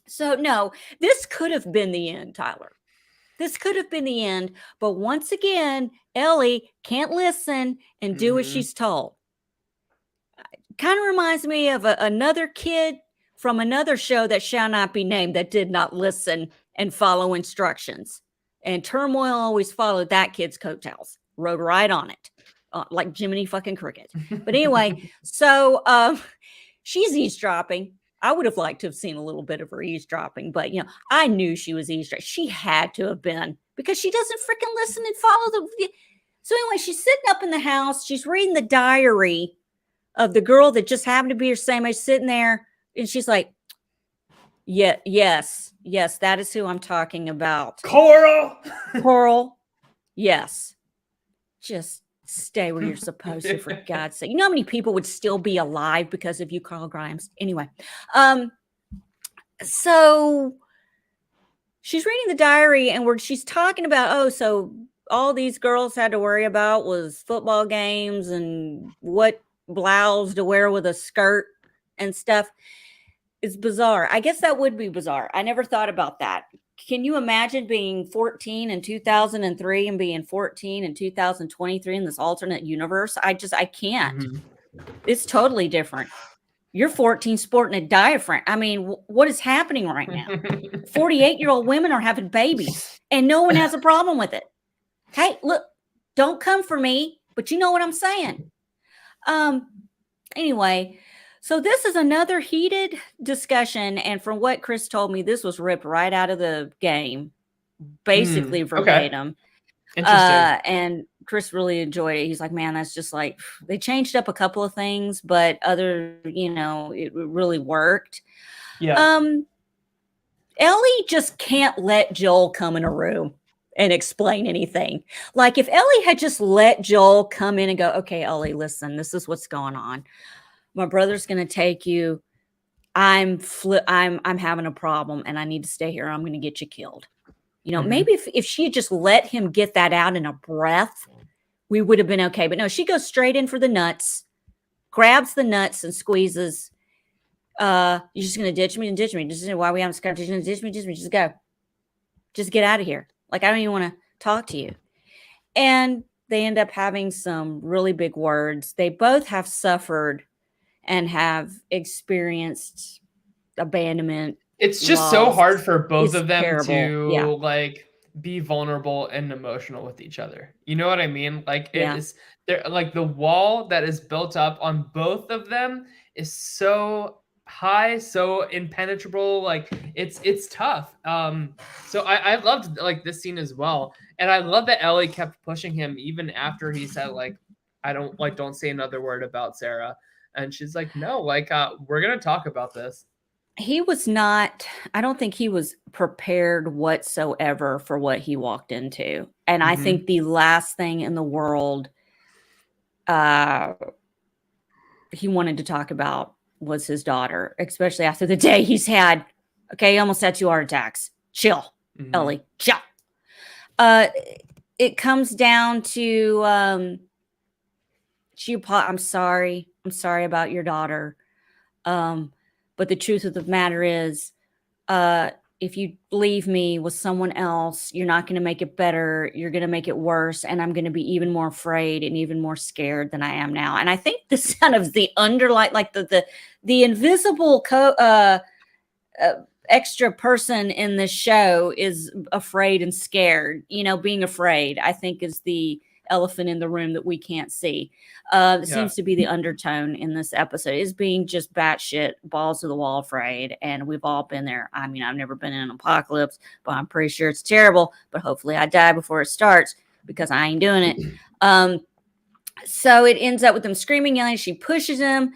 So no, this could have been the end, Tyler. This could have been the end. But once again, Ellie can't listen and do what she's told. Kind of reminds me of another kid from another show that shall not be named that did not listen and follow instructions. And Turmoil always followed that kid's coattails, rode right on it, like Jiminy fucking Cricket. But anyway, so she's eavesdropping. I would have liked to have seen a little bit of her eavesdropping, but you know, I knew she was eavesdropping. She had to have been, because she doesn't freaking listen and follow the. So anyway, she's sitting up in the house. She's reading the diary of the girl that just happened to be her same age, sitting there. And she's like, yes, that is who I'm talking about. Coral. Yes. Just stay where you're supposed to, for God's sake. You know how many people would still be alive because of you, Carl Grimes? Anyway. So she's reading the diary and she's talking about, all these girls had to worry about was football games and what blouse to wear with a skirt and stuff. It's bizarre. I guess that would be bizarre. I never thought about that. Can you imagine being 14 in 2003 and being 14 in 2023 in this alternate universe? I can't. Mhm. It's totally different. You're 14 sporting a diaphragm. I mean, what is happening right now? 48-year-old women are having babies and no one has a problem with it. Hey, look, don't come for me, but you know what I'm saying. Anyway, so this is another heated discussion, and from what Chris told me, this was ripped right out of the game, basically Okay. verbatim. Interesting. And Chris really enjoyed it. He's like, man, that's just like, they changed up a couple of things, but it really worked. Yeah. Ellie just can't let Joel come in a room and explain anything. Like if Ellie had just let Joel come in and go, okay, Ellie, listen, this is what's going on. My brother's going to take you. I'm having a problem and I need to stay here. I'm going to get you killed. Maybe if she had just let him get that out in a breath, we would have been okay. But no, she goes straight in for the nuts, grabs the nuts and squeezes. You're just going to ditch me and ditch me. Just why we haven't this conversation. Ditch me, just go. Just get out of here. Like, I don't even want to talk to you. And they end up having some really big words. They both have suffered and have experienced abandonment. It's just so loss. hard for both It's of them terrible. to Yeah. like be vulnerable and emotional with each other. You know what I mean? Like it Yeah. is there, like the wall that is built up on both of them is so high, so impenetrable. Like it's tough. So I loved like this scene as well. And I love that Ellie kept pushing him even after he said like, don't say another word about Sarah. And she's like, no, like we're gonna talk about this. He was not, I don't think he was prepared whatsoever for what he walked into. And I think the last thing in the world he wanted to talk about was his daughter, especially after the day he's had. Okay, he almost had 2 heart attacks. Chill, Ellie, chill. It comes down to I'm sorry about your daughter. But the truth of the matter is, if you leave me with someone else, you're not going to make it better. You're going to make it worse. And I'm going to be even more afraid and even more scared than I am now. And I think this kind of the underlying, like the invisible extra person in this show is afraid and scared. Being afraid, I think, is the elephant in the room that we can't see. Seems to be the undertone in this episode, is being just batshit balls to the wall afraid. And we've all been there. I mean, I've never been in an apocalypse, but I'm pretty sure it's terrible. But hopefully I die before it starts because I ain't doing it. So it ends up with them screaming, yelling. She pushes him.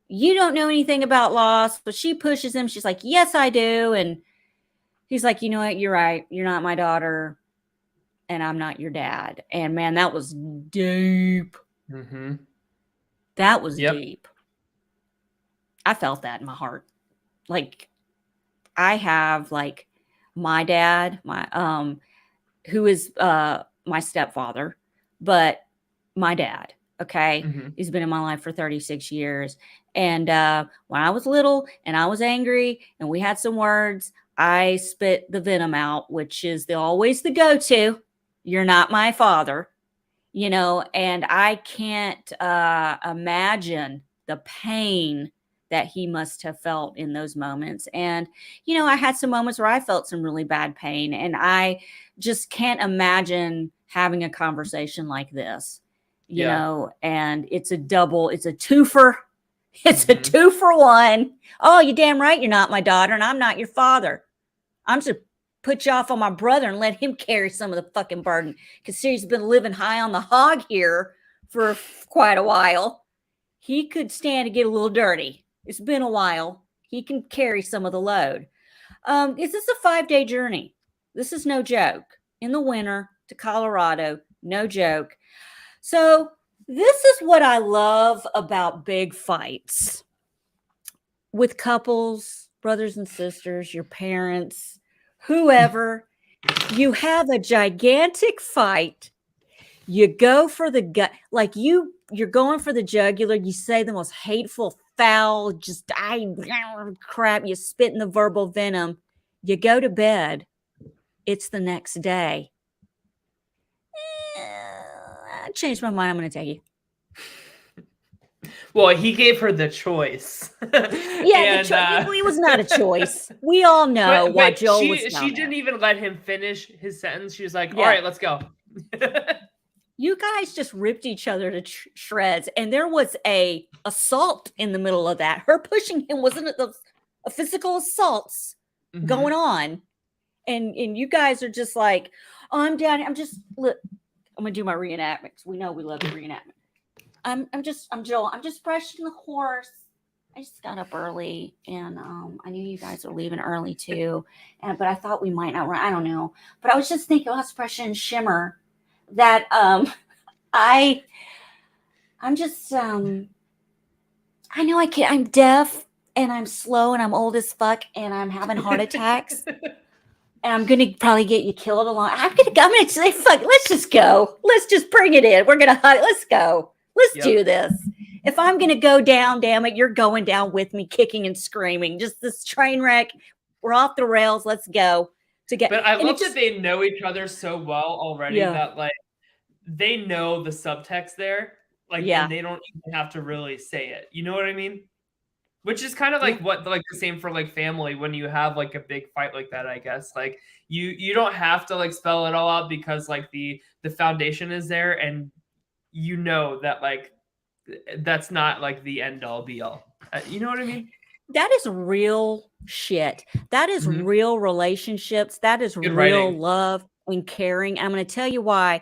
You don't know anything about loss, but she pushes him. She's like, yes, I do. And he's like, you know what? You're right. You're not my daughter. And I'm not your dad. And man, that was deep. That was deep. I felt that in my heart. Like, I have like my dad, who is my stepfather, but my dad. Okay. He's been in my life for 36 years. And when I was little and I was angry and we had some words, I spit the venom out, which is always the go-to. You're not my father, and I can't imagine the pain that he must have felt in those moments. And, I had some moments where I felt some really bad pain, and I just can't imagine having a conversation like this, and it's a twofer. It's a 2-for-1. Oh, you're damn right. You're not my daughter and I'm not your father. I'm just put you off on my brother and let him carry some of the fucking burden. Because he's been living high on the hog here for quite a while. He could stand to get a little dirty. It's been a while. He can carry some of the load. This is a 5-day journey. This is no joke. In the winter to Colorado, no joke. So this is what I love about big fights with couples, brothers and sisters, your parents, whoever. You have a gigantic fight. You go for the gut, like you're going for the jugular. You say the most hateful, foul, just crap. You spit in the verbal venom. You go to bed. It's the next day. I changed my mind. I'm going to take you. Well, he gave her the choice. Yeah, and, it was not a choice. We all know why Joel was She didn't even let him finish his sentence. She was like, all right, let's go. You guys just ripped each other to shreds. And there was a assault in the middle of that. Her pushing him wasn't a physical assaults going on. And you guys are just like, oh, I'm down here. Look, I'm going to do my reenactments. We know we love the reenactment. I'm Joel. I'm just brushing the horse. I just got up early and I knew you guys were leaving early too. But I thought we might not run. I don't know. But I was just thinking, let's brush in shimmer that I'm just I know I can't. I'm deaf and I'm slow and I'm old as fuck and I'm having heart attacks. And I'm gonna probably get you killed along. I'm gonna say, fuck, let's just go. Let's just bring it in. We're gonna hunt. Let's go. Let's do this. If I'm going to go down, damn it, you're going down with me, kicking and screaming. Just this train wreck. We're off the rails. Let's go. But I love that they know each other so well already that like they know the subtext there. Like, and they don't even have to really say it. You know what I mean? Which is kind of like what like the same for like family when you have like a big fight like that, I guess. Like you don't have to like spell it all out because like the foundation is there and you know that like that's not like the end all be all. You know what I mean? That is real shit. That is real relationships. That is Good real writing. love and caring. I'm going to tell you why.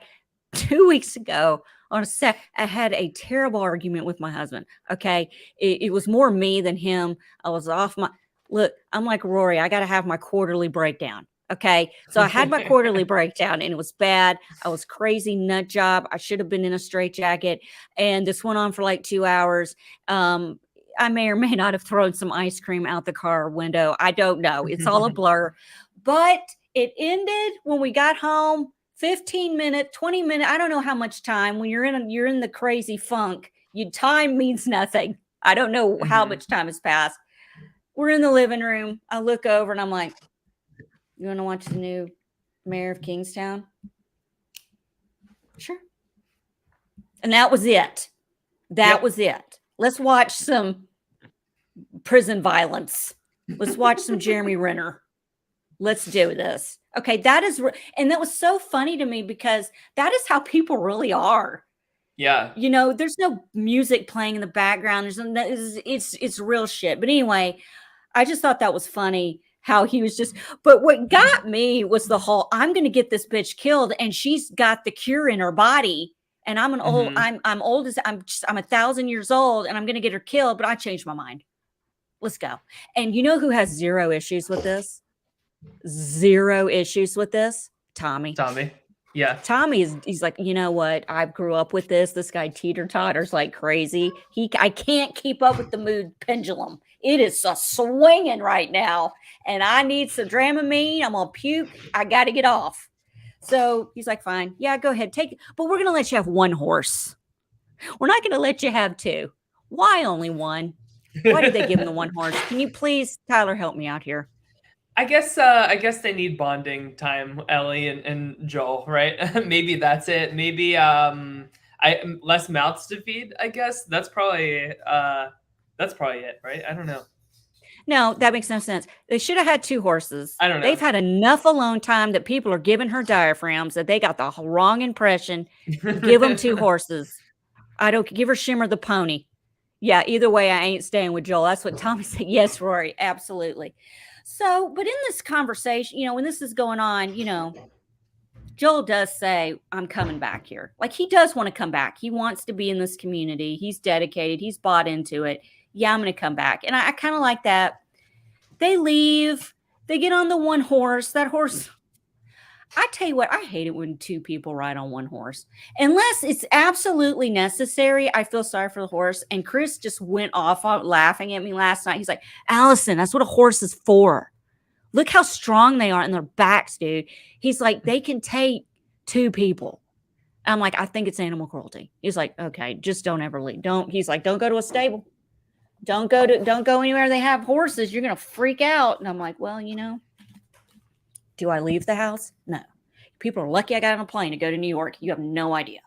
2 weeks ago on a set, I had a terrible argument with my husband. Okay. It was more me than him. I was off my look. I'm like Rory. I got to have my quarterly breakdown. Okay. So I had my quarterly breakdown and it was bad. I was crazy nut job. I should have been in a straitjacket. And this went on for like 2 hours. I may or may not have thrown some ice cream out the car window. I don't know. It's all a blur. But it ended when we got home. 15 minutes, 20 minutes. I don't know how much time when you're in the crazy funk. Time means nothing. I don't know how much time has passed. We're in the living room. I look over and I'm like, you want to watch the new Mayor of Kingstown? Sure. And that was it. That was it. Let's watch some prison violence. Let's watch some Jeremy Renner. Let's do this. Okay, that is, and that was so funny to me because that is how people really are. Yeah. You know, there's no music playing in the background. It's real shit. But anyway, I just thought that was funny how he was just, but what got me was the whole, I'm going to get this bitch killed and she's got the cure in her body. And I'm an old, I'm old as I'm 1,000 years old and I'm going to get her killed, but I changed my mind. Let's go. And you know who has zero issues with this? Zero issues with this? Tommy. Yeah. Tommy he's like, you know what? I grew up with this. This guy teeter-totters like crazy. I can't keep up with the mood pendulum. It is a swinging right now. And I need some Dramamine. I'm gonna puke. I gotta get off. So he's like, fine. Yeah, go ahead. Take it. But we're gonna let you have one horse. We're not gonna let you have two. Why only one? Why did they give him the one horse? Can you please, Tyler, help me out here? I guess they need bonding time, Ellie and Joel, right? Maybe that's it. Maybe less mouths to feed, I guess. That's probably it, right? I don't know. No, that makes no sense. They should have had two horses. I don't know. They've had enough alone time that people are giving her diaphragms that they got the wrong impression. Give them two horses. I don't give her Shimmer the pony. Yeah, either way, I ain't staying with Joel. That's what Tommy said. Yes, Rory, absolutely. So, but in this conversation, you know, when this is going on, you know, Joel does say, I'm coming back here. Like he does want to come back. He wants to be in this community. He's dedicated. He's bought into it. Yeah, I'm going to come back. And I kind of like that. They leave. They get on the one horse. That horse, I tell you what, I hate it when two people ride on one horse. Unless it's absolutely necessary, I feel sorry for the horse. And Chris just went off laughing at me last night. He's like, Allison, that's what a horse is for. Look how strong they are in their backs, dude. He's like, they can take 2 people. I'm like, I think it's animal cruelty. He's like, okay, just don't ever leave. He's like, don't go to a stable. Don't go anywhere they have horses. You're going to freak out. And I'm like, well, do I leave the house? No. People are lucky I got on a plane to go to New York. You have no idea.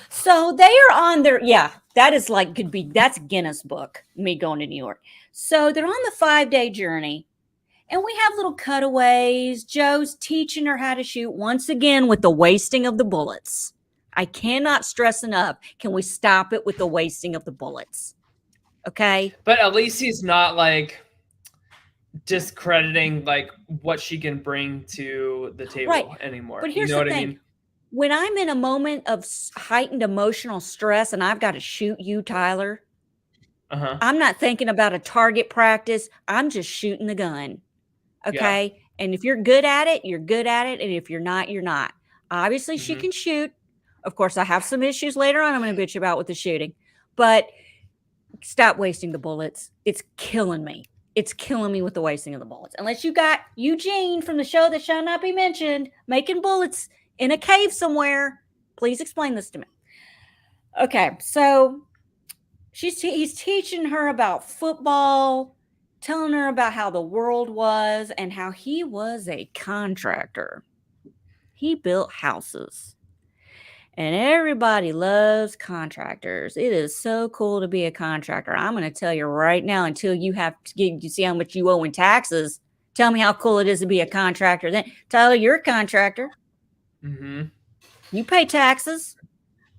So they are on their, that is like, that's Guinness book, me going to New York. So they're on the 5-day journey. And we have little cutaways. Joe's teaching her how to shoot once again with the wasting of the bullets. I cannot stress enough. Can we stop it with the wasting of the bullets? Okay. But at least he's not like discrediting like what she can bring to the table anymore. But here's the thing. I mean? When I'm in a moment of heightened emotional stress and I've got to shoot you, Tyler, I'm not thinking about a target practice. I'm just shooting the gun. Okay. Yeah. And if you're good at it, you're good at it. And if you're not, you're not. Obviously, she can shoot. Of course, I have some issues later on I'm going to bitch about with the shooting. But stop wasting the bullets. It's killing me. It's killing me with the wasting of the bullets. Unless you got Eugene from the show that shall not be mentioned making bullets in a cave somewhere. Please explain this to me. Okay, so he's teaching her about football, telling her about how the world was and how he was a contractor. He built houses. And everybody loves contractors. It is so cool to be a contractor. I'm going to tell you right now, until you have to you see how much you owe in taxes, tell me how cool it is to be a contractor. Then, Tyler, you're a contractor. You pay taxes.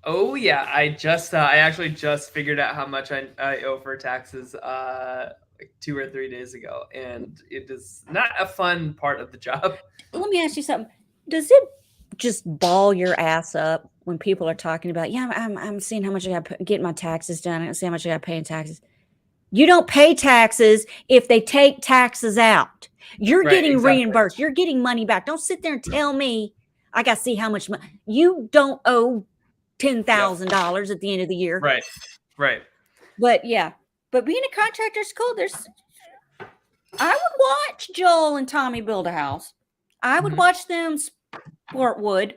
Oh yeah, I actually just figured out how much I owe for taxes like 2 or 3 days ago, and it is not a fun part of the job. Let me ask you something. Does it just ball your ass up when people are talking about, I'm seeing how much I got to get my taxes done. I see how much I got to pay in taxes. You don't pay taxes if they take taxes out. You're getting reimbursed. You're getting money back. Don't sit there and tell me I got to see how much money. You don't owe $10,000 at the end of the year. Right. But being a contractor is cool. I would watch Joel and Tommy build a house. I would watch them sport wood.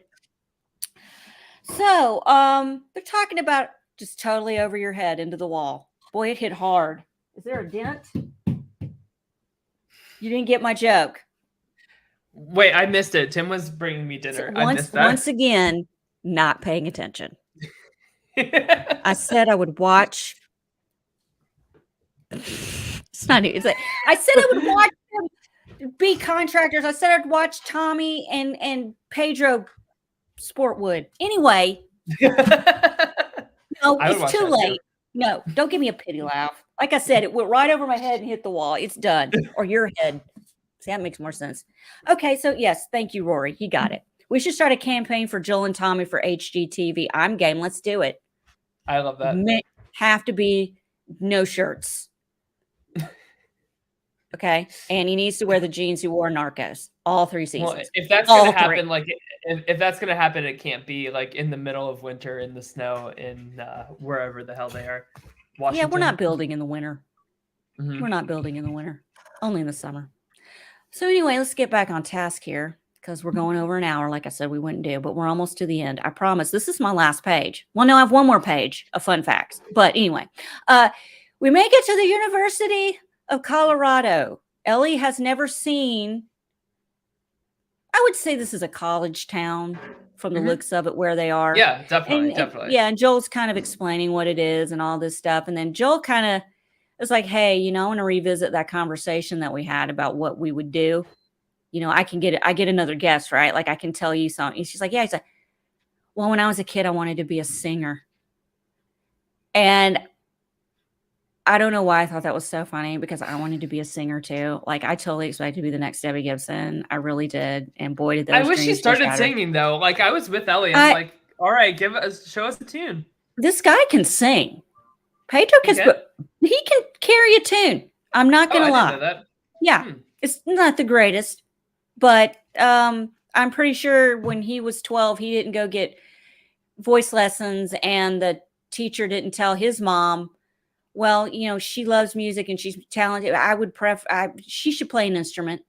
So, they're talking about just totally over your head into the wall. Boy, it hit hard. Is there a dent? You didn't get my joke. Wait, I missed it. Tim was bringing me dinner. I missed that. Once again, not paying attention. I said I would watch. It's not even. I said I would watch them be contractors. I said I'd watch Tommy and Pedro sport wood. Anyway, no, it's too late. No, don't give me a pity laugh. Like I said, it went right over my head and hit the wall. It's done. Or your head. See, that makes more sense. Okay, so yes, thank you, Rory. You got it. We should start a campaign for Joel and Tommy for HGTV. I'm game. Let's do it. I love that. Have to be no shirts. Okay, and he needs to wear the jeans he wore in Narcos all 3 seasons. Well, if that's going to happen, like if that's going to happen, it can't be like in the middle of winter in the snow in wherever the hell they are. Washington. Yeah, we're not building in the winter. We're not building in the winter. Only in the summer. So anyway, let's get back on task here because we're going over an hour. Like I said, we wouldn't do, but we're almost to the end. I promise. This is my last page. Well, no, I have one more page of fun facts. But anyway, we make it to the University of Colorado. Ellie has never seen. I would say this is a college town from the looks of it, where they are. Yeah, definitely. And Joel's kind of explaining what it is and all this stuff. And then Joel kind of was like, hey, I want to revisit that conversation that we had about what we would do. I get another guess, right? Like I can tell you something. She's like, yeah. He's like, well, when I was a kid, I wanted to be a singer. And I don't know why I thought that was so funny, because I wanted to be a singer too. Like I totally expected to be the next Debbie Gibson. I really did. And boy, did those I wish she started singing though. Like I was with Ellie. I'm like, all right, show us a tune. This guy can sing. Pedro he can carry a tune. I'm not going to lie. I didn't know that. Yeah. It's not the greatest, but I'm pretty sure when he was 12, he didn't go get voice lessons, and the teacher didn't tell his mom, well, she loves music and she's talented. I would she should play an instrument.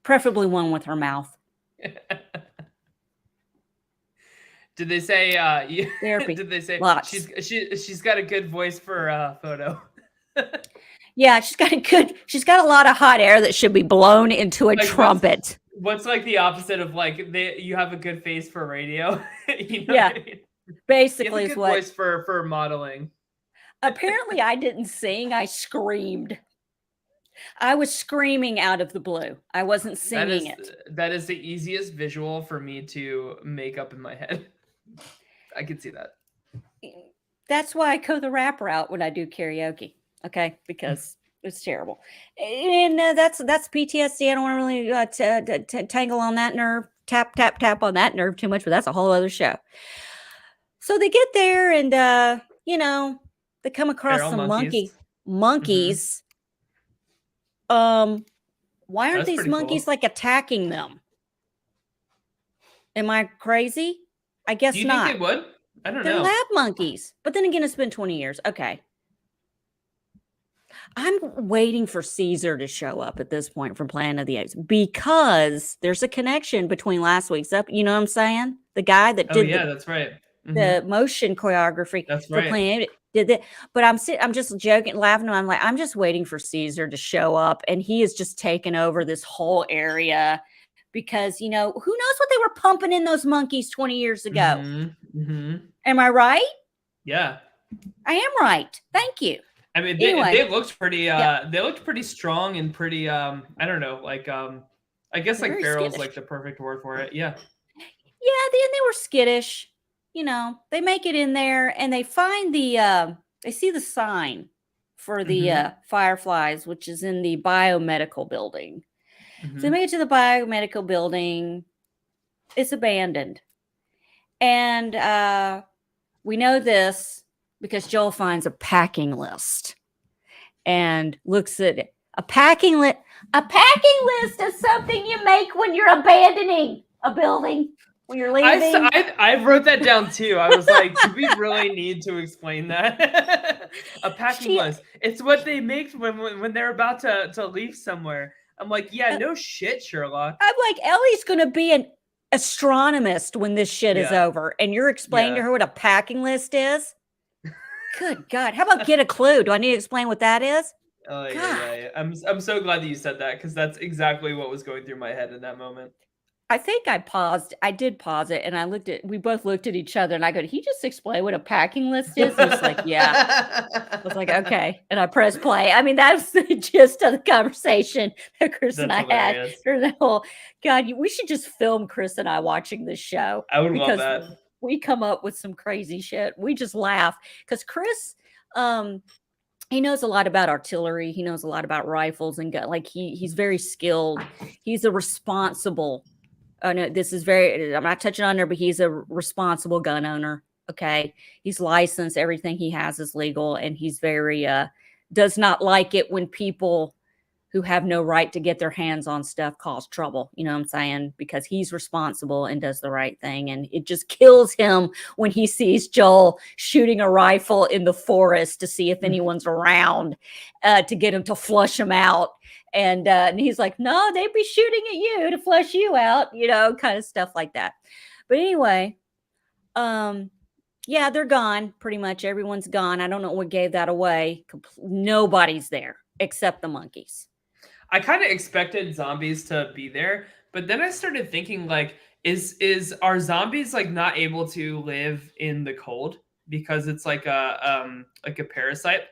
preferably one with her mouth. Did they say? Therapy. Did they say Lots. she's got a good voice for photo? Yeah, she's got a lot of hot air that should be blown into a trumpet. What's like the opposite of like you have a good face for radio? You know Yeah, what I mean? basically you have a good voice for modeling. Apparently, I didn't sing. I screamed. I was screaming out of the blue. I wasn't singing it. That is the easiest visual for me to make up in my head. I can see that. That's why I go the rap route when I do karaoke. Okay, because it's terrible, and that's PTSD. I don't want to really tangle on that nerve, tap on that nerve too much, but that's a whole other show. So they get there, and they come across Feral some monkeys. monkeys. Why aren't these monkeys like attacking them? Am I crazy? I guess not. Do you think they would? I don't know. They're lab monkeys. But then again, it's been 20 years. Okay. I'm waiting for Caesar to show up at this point from Planet of the Apes because there's a connection between last week's up. You know what I'm saying? The guy that did that's right. The motion choreography. That's for right. Planet did that. But I'm just joking, laughing. I'm like, I'm just waiting for Caesar to show up, and he is just taking over this whole area because who knows what they were pumping in those monkeys 20 years ago. Am I right? Yeah, I am right. Thank you. I mean, they looked pretty. They looked pretty strong and pretty. I don't know, like I guess like feral's like the perfect word for it. Yeah. Yeah, they were skittish. They make it in there and they find they see the sign for the fireflies, which is in the biomedical building. So they make it to the biomedical building. It's abandoned. And we know this because Joel finds a packing list and looks at it. A packing list is something you make when you're abandoning a building. When you're leaving. I wrote that down too. I was like, do we really need to explain that? A packing list. It's what they make when they're about to leave somewhere. I'm like, yeah, no shit, Sherlock. I'm like, Ellie's going to be an astronomist when this shit is over. And you're explaining to her what a packing list is? Good God. How about get a clue? Do I need to explain what that is? Oh, yeah. I'm so glad that you said that because that's exactly what was going through my head in that moment. I think I paused. I did pause it, and we both looked at each other, and I go, "Did he just explain what a packing list is?" And it's like, yeah. I was like, okay, and I pressed play. I mean, that's the gist of the conversation that Chris and I had during the whole. God, we should just film Chris and I watching this show. I would love that. We come up with some crazy shit. We just laugh because Chris, he knows a lot about artillery. He knows a lot about rifles and gun. Like he's very skilled. He's a responsible. Oh no, I'm not touching on her, but he's a responsible gun owner. Okay. He's licensed. Everything he has is legal. And he's very, does not like it when people who have no right to get their hands on stuff cause trouble. You know what I'm saying? Because he's responsible and does the right thing. And it just kills him when he sees Joel shooting a rifle in the forest to see if anyone's around, to get him to flush him out. And he's like, no, they'd be shooting at you to flush you out, kind of stuff like that. But anyway, yeah, they're gone. Pretty much everyone's gone. I don't know what gave that away. Nobody's there except the monkeys. I kind of expected zombies to be there, but then I started thinking like, are zombies like not able to live in the cold because it's like a parasite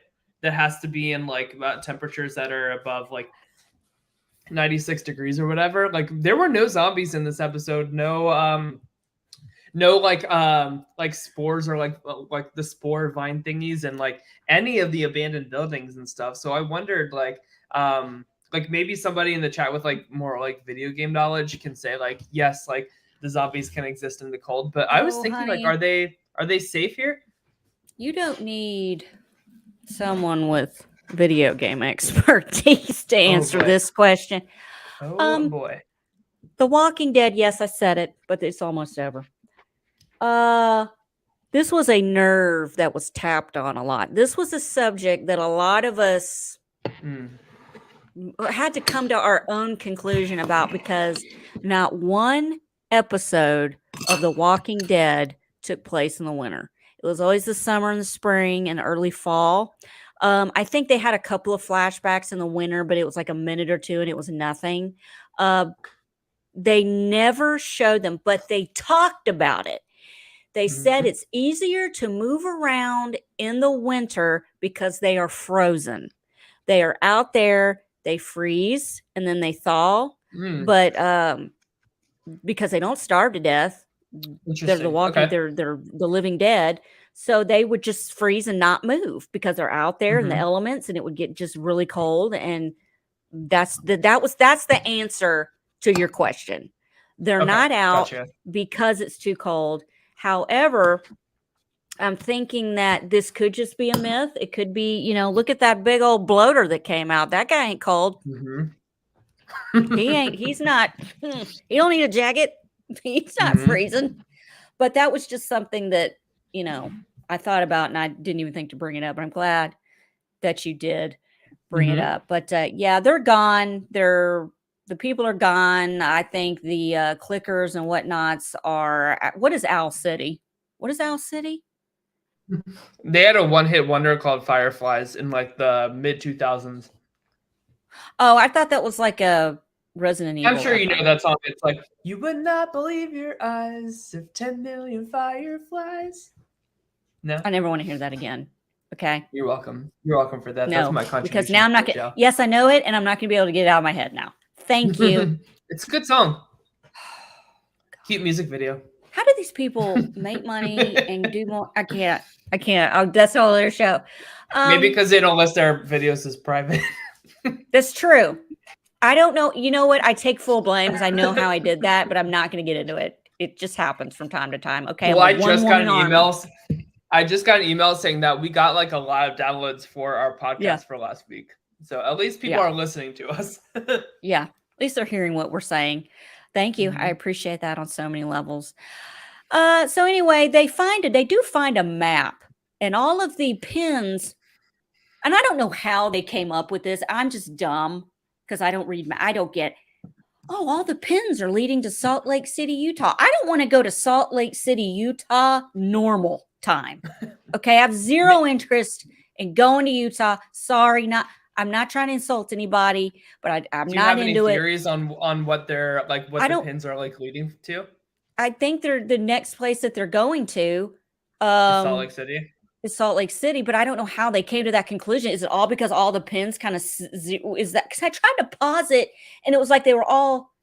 that has to be in like about temperatures that are above like 96 degrees or whatever. Like there were no zombies in this episode. No like spores or like the spore vine thingies and like any of the abandoned buildings and stuff. So I wondered like maybe somebody in the chat with like more like video game knowledge can say like, yes, like the zombies can exist in the cold. But I was thinking like, are they safe here? You don't need someone with video game expertise to answer this question. Oh boy. The Walking Dead, yes, I said it, but it's almost over. This was a nerve that was tapped on a lot. This was a subject that a lot of us had to come to our own conclusion about, because not one episode of The Walking Dead took place in the winter. It was always the summer and the spring and early fall. I think they had a couple of flashbacks in the winter, but it was like a minute or two and it was nothing. They never showed them, but they talked about it. They said it's easier to move around in the winter because they are frozen. They are out there, they freeze, and then they thaw. But because they don't starve to death, they're the walking, they're the living dead. So they would just freeze and not move because they're out there in the elements, and it would get just really cold. And that's the answer to your question. They're not out because it's too cold. However, I'm thinking that this could just be a myth. It could be, you know, look at that big old bloater that came out. That guy ain't cold. He's not, he don't need a jacket. He's not freezing. But that was just something that, you know, I thought about, and I didn't even think to bring it up, but I'm glad that you did bring it up. But yeah, they're gone. The people are gone. I think the clickers and whatnots are, what is Owl City? What is Owl City? They had a one-hit wonder called Fireflies in like the mid-2000s. Oh, I thought that was like a Resident Evil. I'm sure you know that song. It's like, you would not believe your eyes of 10 million fireflies. No? I never want to hear that again. Okay. You're welcome. You're welcome for that. No, that's my contribution. Because now I'm not going to. Yes, I know it, and I'm not going to be able to get it out of my head now. Thank you. It's a good song. Cute music video. How do these people make money and do more? I can't. Oh, that's all their show. Maybe because they don't list their videos as private. That's true. I don't know. You know what? I take full blame because I know how I did that, but I'm not going to get into it. It just happens from time to time. Okay. Well, I just got an email saying that we got like a lot of downloads for our podcast for last week. So at least people are listening to us. Yeah. At least they're hearing what we're saying. Thank you. I appreciate that on so many levels. So anyway, they do find a map, and all of the pins, and I don't know how they came up with this. I'm just dumb because I don't read. I don't get, all the pins are leading to Salt Lake City, Utah. I don't want to go to Salt Lake City, Utah normal time. Okay. I have zero interest in going to Utah. Sorry, I'm not trying to insult anybody, but I'm not into it. Do you have any theories on what they're like, what the pins are like leading to? I think they're the next place that they're going to. Salt Lake City. It's Salt Lake City, but I don't know how they came to that conclusion. Is it all because all the pins kind of is that? Because I tried to pause it, and it was like they were all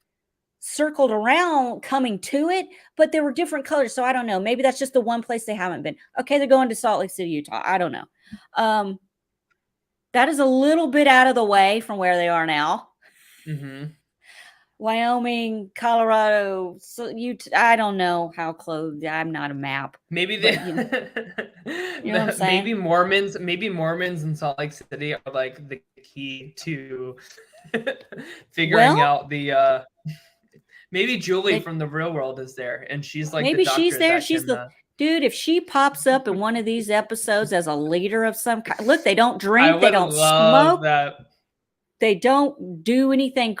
circled around coming to it, but they were different colors. So I don't know. Maybe that's just the one place they haven't been. Okay, they're going to Salt Lake City, Utah. I don't know. That is a little bit out of the way from where they are now. Wyoming, Colorado, so I don't know how close. I'm not a map. Maybe they, you know what I'm saying? Maybe Mormons in Salt Lake City are like the key to figuring out the. Maybe Julie from the Real World is there, and she's like maybe she's there. She's dude. If she pops up in one of these episodes as a leader of some kind, look, they don't drink, they don't smoke. They don't do anything.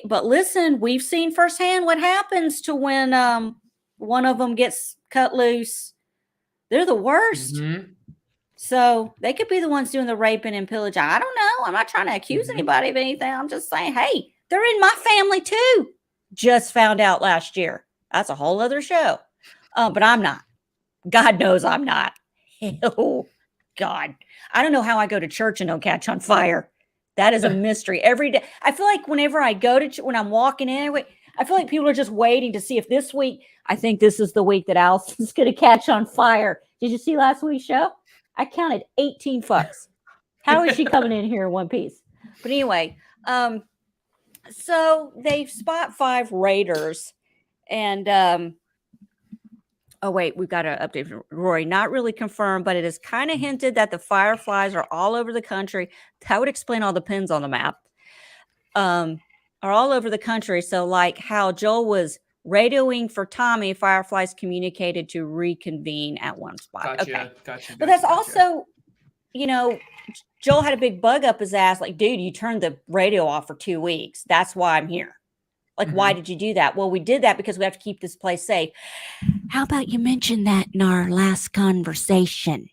But listen, we've seen firsthand what happens to when one of them gets cut loose. They're the worst. So they could be the ones doing the raping and pillaging. I don't know. I'm not trying to accuse anybody of anything. I'm just saying, hey, they're in my family too. Just found out last year. That's a whole other show. But I'm not. God knows I'm not. Oh, God. I don't know how I go to church and don't catch on fire. That is a mystery. Every day. I feel like whenever I go to when I'm walking in, I feel like people are just waiting to see if this week, I think this is the week that Allison's going to catch on fire. Did you see last week's show? I counted 18 fucks. How is she coming in here in one piece? But anyway, so they spot 5 raiders, and oh wait, we've got to update from Rory. Not really confirmed, but it is kind of hinted that the fireflies are all over the country. That would explain all the pins on the map. Are all over the country. So like how Joel was radioing for Tommy, fireflies communicated to reconvene at one spot. Gotcha. But that's also, you know, Joel had a big bug up his ass. Like, dude, you turned the radio off for 2 weeks. That's why I'm here. Like, why did you do that? Well, we did that because we have to keep this place safe. How about you mention that in our last conversation?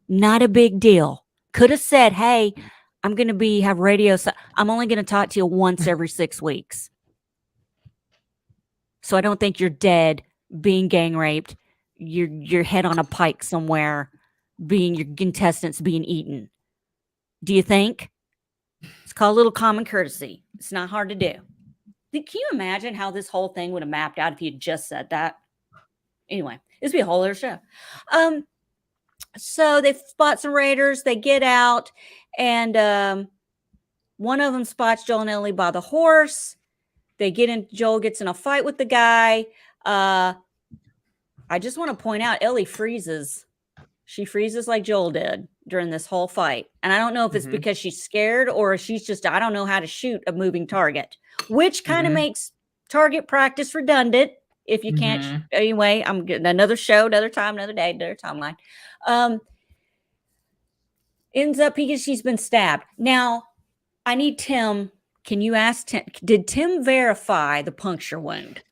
Not a big deal. Could have said, hey, I'm going to have radio. I'm only going to talk to you once every 6 weeks. So I don't think you're dead, being gang raped, your head on a pike somewhere, being your intestines being eaten. Do you think? It's called a little common courtesy. It's not hard to do. Can you imagine how this whole thing would have mapped out if you had just said that? Anyway, this would be a whole other show. So they spot some raiders. They get out, and one of them spots Joel and Ellie by the horse. They get in. Joel gets in a fight with the guy. I just want to point out, Ellie freezes. She freezes like Joel did during this whole fight. And I don't know if it's because she's scared or she's just, I don't know how to shoot a moving target, which kind of makes target practice redundant if you can't. Anyway, I'm getting another show, another time, another day, another timeline. Ends up, she's been stabbed. Now, I need Tim. Can you ask Tim, did Tim verify the puncture wound?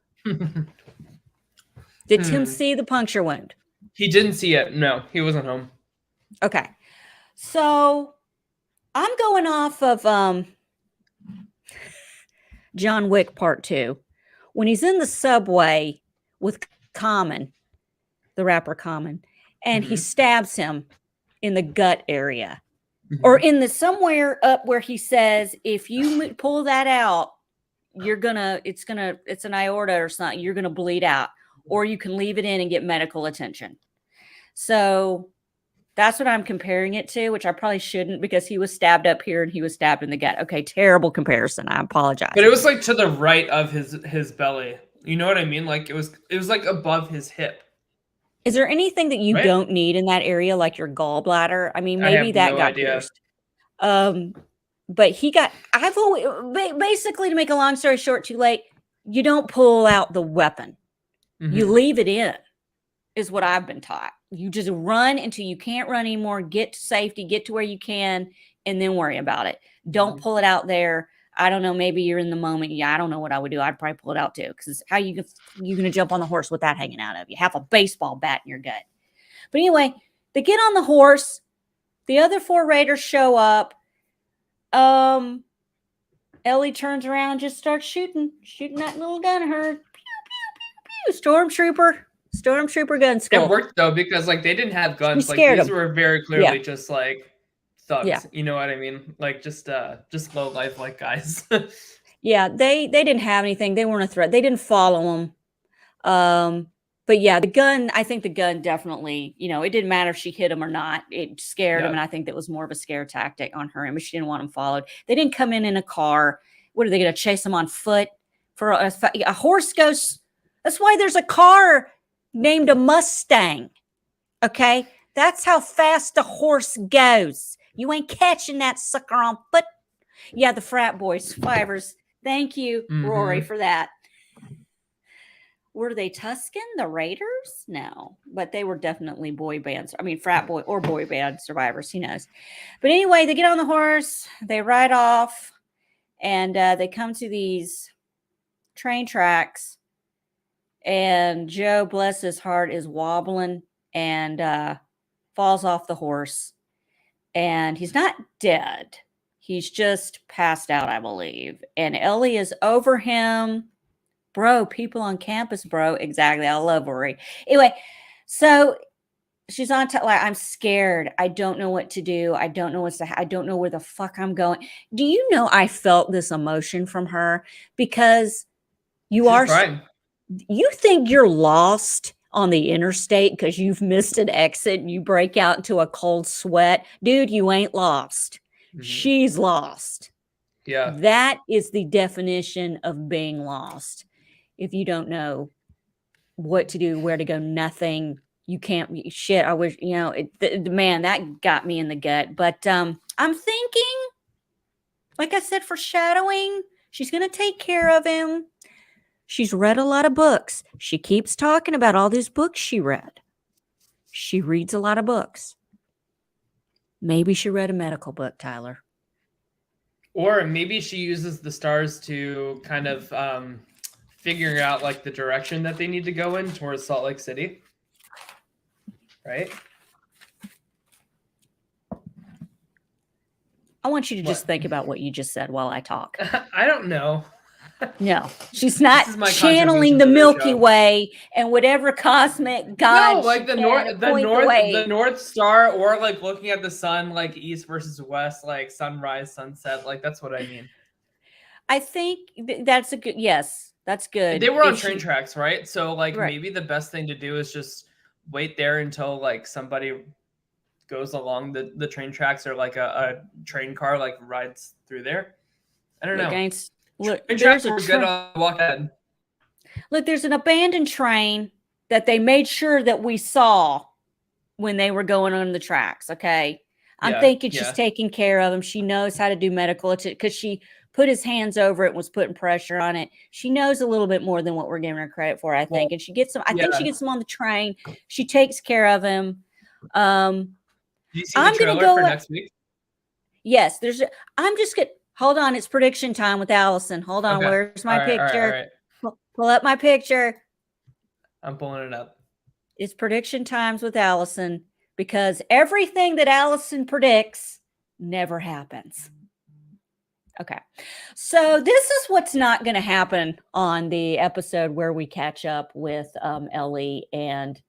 Did Tim see the puncture wound? He didn't see it. No, he wasn't home. Okay. So I'm going off of John Wick Part 2. When he's in the subway with Common, the rapper Common, and he stabs him in the gut area. Or in the somewhere up where he says, if you pull that out, it's an aorta or something, you're gonna bleed out. Or you can leave it in and get medical attention. So that's what I'm comparing it to, which I probably shouldn't because he was stabbed up here and he was stabbed in the gut. Okay, terrible comparison. I apologize. But it was like to the right of his belly. You know what I mean? Like it was like above his hip. Is there anything that you don't need in that area, like your gallbladder? I mean, maybe that got pierced. But he got. I've always basically, to make a long story short, too late. You don't pull out the weapon. You leave it in, is what I've been taught. You just run until you can't run anymore, get to safety, get to where you can, and then worry about it. Don't pull it out there. I don't know. Maybe you're in the moment. Yeah, I don't know what I would do. I'd probably pull it out too. Because how you going to jump on the horse with that hanging out of you? Have a baseball bat in your gut. But anyway, they get on the horse. The other 4 raiders show up. Ellie turns around, just starts shooting that little gun at her. Stormtrooper gun skull. It worked though because like they didn't have guns. Like these were very clearly just like thugs. Yeah. You know what I mean? Like just low life like guys. Yeah, they didn't have anything. They weren't a threat. They didn't follow them. But yeah, the gun. I think the gun definitely. It didn't matter if she hit him or not. It scared him, and I think that was more of a scare tactic on her end. But she didn't want him followed. They didn't come in a car. What are they going to chase him on foot? For a horse goes. That's why there's a car named a Mustang. Okay? That's how fast a horse goes. You ain't catching that sucker on foot. Yeah, the frat boys, Fivers. Thank you, Rory, for that. Were they Tuscan, the Raiders? No, but they were definitely boy bands. I mean, frat boy or boy band survivors. Who knows? But anyway, they get on the horse. They ride off, and they come to these train tracks. And Joe, bless his heart, is wobbling and falls off the horse. And he's not dead. He's just passed out, I believe. And Ellie is over him. Bro, people on campus, bro. Exactly. I love Rory. Anyway, so she's on like, I'm scared. I don't know what to do. I don't know I don't know where the fuck I'm going. Do you know I felt this emotion from her? Because she's crying. You think you're lost on the interstate because you've missed an exit and you break out into a cold sweat. Dude, you ain't lost. She's lost. Yeah. That is the definition of being lost. If you don't know what to do, where to go, nothing, you can't, shit, I wish, man, that got me in the gut. But I'm thinking, like I said, foreshadowing, she's going to take care of him. She's read a lot of books. She keeps talking about all these books she read. She reads a lot of books. Maybe she read a medical book, Tyler. Or maybe she uses the stars to kind of figure out like the direction that they need to go in towards Salt Lake City. Right? I want you to just think about what you just said while I talk. I don't know. No, she's not This is my channeling contribution the to the Milky show. Way and whatever cosmic god. No, like she the can the North Star, or like looking at the sun, like east versus west, like sunrise, sunset. Like that's what I mean. I think that's a good. Yes, that's good. They were on train tracks, right? So like Right. maybe the best thing to do is just wait there until like somebody goes along the train tracks, or like a train car like rides through there. I don't know. Look, there's a good on walk ahead. Look, there's an abandoned train that they made sure that we saw when they were going on the tracks. Okay. I'm thinking she's taking care of him. She knows how to do medical, because she put his hands over it and was putting pressure on it. She knows a little bit more than what we're giving her credit for, I think. And she gets him. I think she gets him on the train. She takes care of him. Do you see the trailer for next week? Yes. I'm just going to hold on. It's prediction time with Allison. Hold on. Okay. Where's my picture? All right. Pull up my picture. I'm pulling it up. It's prediction times with Allison, because everything that Allison predicts never happens. Okay. So this is what's not going to happen on the episode where we catch up with Ellie and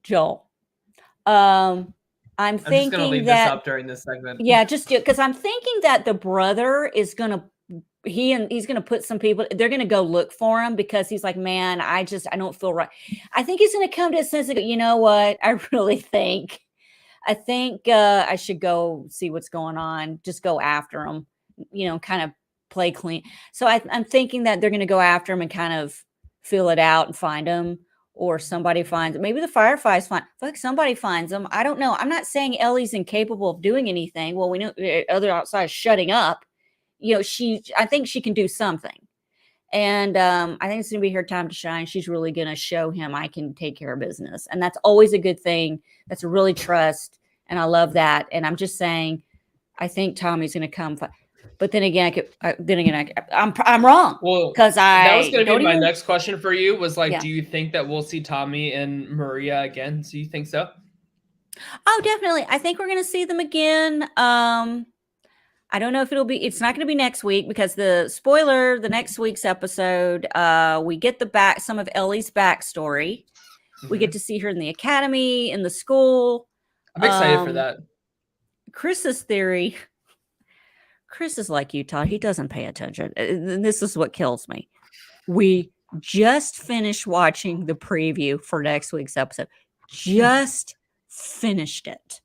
Joel. I'm just going to leave this up during this segment. Yeah, just because I'm thinking that the brother is going to, he's going to put some people, they're going to go look for him, because he's like, man, I don't feel right. I think he's going to come to a sense of, you know what? I think I should go see what's going on. Just go after him, kind of play clean. So I'm thinking that they're going to go after him and kind of feel it out and find him, or somebody finds, maybe the firefighters find, like somebody finds him. I don't know. I'm not saying Ellie's incapable of doing anything. Well, we know other outside is shutting up. I think she can do something. And I think it's going to be her time to shine. She's really going to show him I can take care of business. And that's always a good thing. That's a really trust. And I love that. And I'm just saying, I think Tommy's going to come. But then again, I'm wrong. Well, because that was going to be my next question for you, was like, do you think that we'll see Tommy and Maria again? Do you think so? Oh, definitely. I think we're going to see them again. I don't know if it's not going to be next week, because the next week's episode, we get some of Ellie's backstory. Mm-hmm. We get to see her in the academy, in the school. I'm excited for that. Chris's theory. Chris is like you, Todd. He doesn't pay attention. This is what kills me. We just finished watching the preview for next week's episode. Just finished it.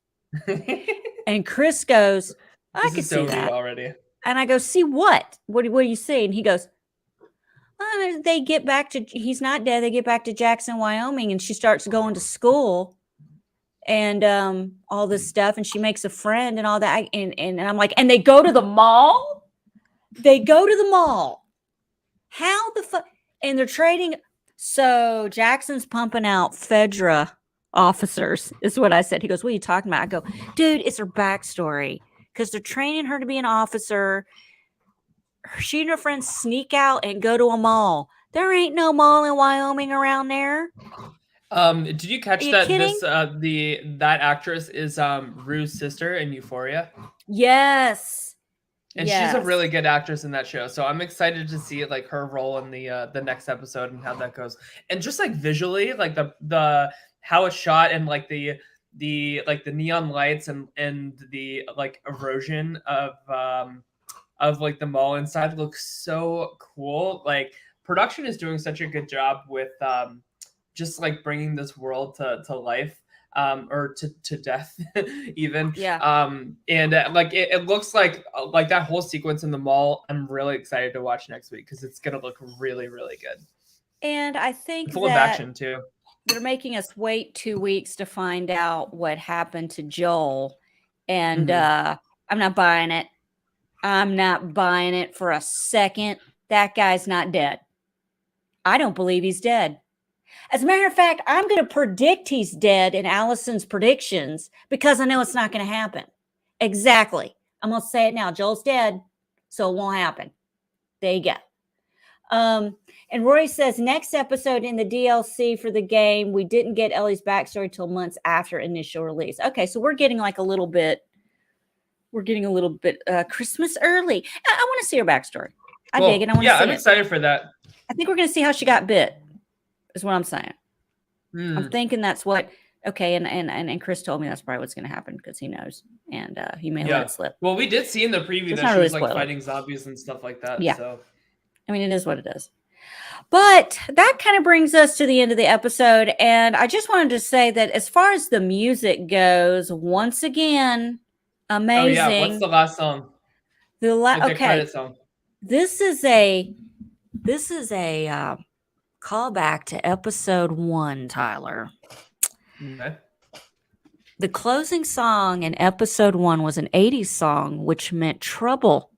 And Chris goes, I can see that already. And I go, see what? What do you see? And he goes, well, they get back to, he's not dead. They get back to Jackson, Wyoming, and she starts going to school and all this stuff. And she makes a friend and all that. And I'm like, and they go to the mall? They go to the mall. How the fuck? And they're trading. So Jackson's pumping out Fedra officers, is what I said. He goes, what are you talking about? I go, dude, it's her backstory. Because they're training her to be an officer. She and her friends sneak out and go to a mall. There ain't no mall in Wyoming around there. Did you catch that that actress is Rue's sister in Euphoria? Yes. And she's a really good actress in that show. So I'm excited to see like her role in the next episode and how that goes. And just like visually, like the how it's shot, and like the neon lights and the like erosion of like the mall inside looks so cool. Like production is doing such a good job with just like bringing this world to life, or to death even. And like it looks like that whole sequence in the mall, I'm really excited to watch next week, because it's gonna look really, really good. And I think full of action too. They're making us wait 2 weeks to find out what happened to Joel. And I'm not buying it. I'm not buying it for a second. That guy's not dead. I don't believe he's dead. As a matter of fact, I'm going to predict he's dead in Allison's predictions because I know it's not going to happen. Exactly. I'm going to say it now. Joel's dead, so it won't happen. There you go. And Rory says, next episode in the DLC for the game, we didn't get Ellie's backstory till months after initial release. Okay, so we're getting like a little bit, Christmas early. I want to see her backstory. I dig it. I want to see I'm excited for that. I think we're going to see how she got bit, is what I'm saying. I'm thinking that's what, okay, and Chris told me that's probably what's going to happen because he knows, and he may let it slip. Well, we did see in the preview that she was like fighting zombies and stuff like that. Yeah. So. I mean, it is what it is. But that kind of brings us to the end of the episode. And I just wanted to say that as far as the music goes, once again, amazing. Oh, yeah. What's the last song? The credit song. This is a callback to episode 1, Tyler. Okay. The closing song in episode 1 was an 80s song, which meant trouble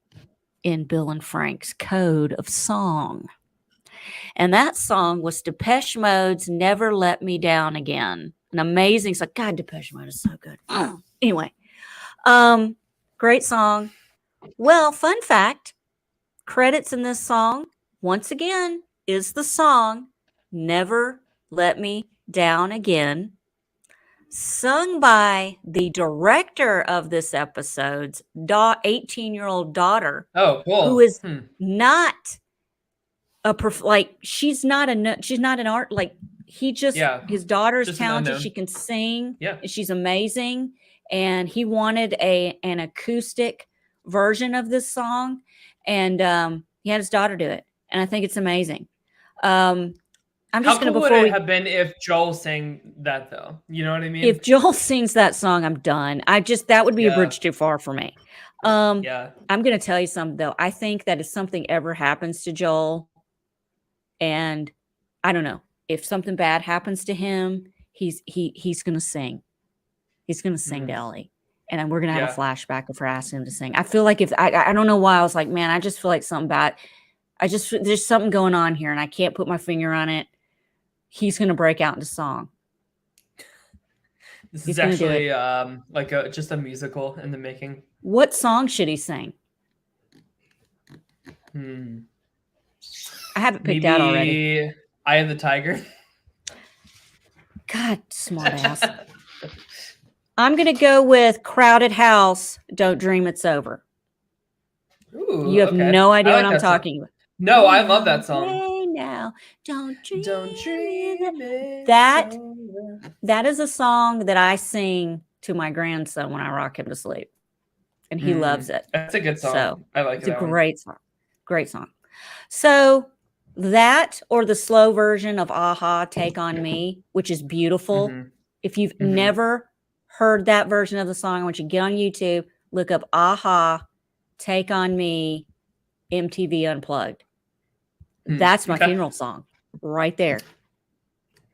in Bill and Frank's code of song. And that song was Depeche Mode's Never Let Me Down Again. An amazing song. God, Depeche Mode is so good. Anyway, great song. Well, fun fact, credits in this song, once again, is the song Never Let Me Down Again, sung by the director of this episode's 18-year-old daughter. Oh, cool. Who is not she's not an art, like he just, his daughter's just talented. She can sing. Yeah. She's amazing. And he wanted an acoustic version of this song. And he had his daughter do it. And I think it's amazing. I'm just going to, would it have been if Joel sang that though? You know what I mean? If Joel sings that song, I'm done. That would be a bridge too far for me. I'm going to tell you something though. I think that if something ever happens to Joel, and I don't know, if something bad happens to him, he's going to sing. He's going to sing to Ellie. And we're going to have a flashback of her asking him to sing. I feel like I don't know why, I was like, man, I just feel like something bad. There's something going on here and I can't put my finger on it. He's going to break out into song. This is actually just a musical in the making. What song should he sing? I have it picked out already. Eye of the Tiger. God, smart ass. I'm going to go with Crowded House, Don't Dream It's Over. Ooh, you have no idea what I'm talking about. No, I love that song. Now, don't dream it. That is a song that I sing to my grandson when I rock him to sleep. And he loves it. That's a good song. So I like it. It's a great song. Great song. So that or the slow version of Aha, Take On Me, which is beautiful. If you've never heard that version of the song, I want you to get on YouTube, look up Aha, Take On Me, MTV Unplugged. That's my funeral song right there.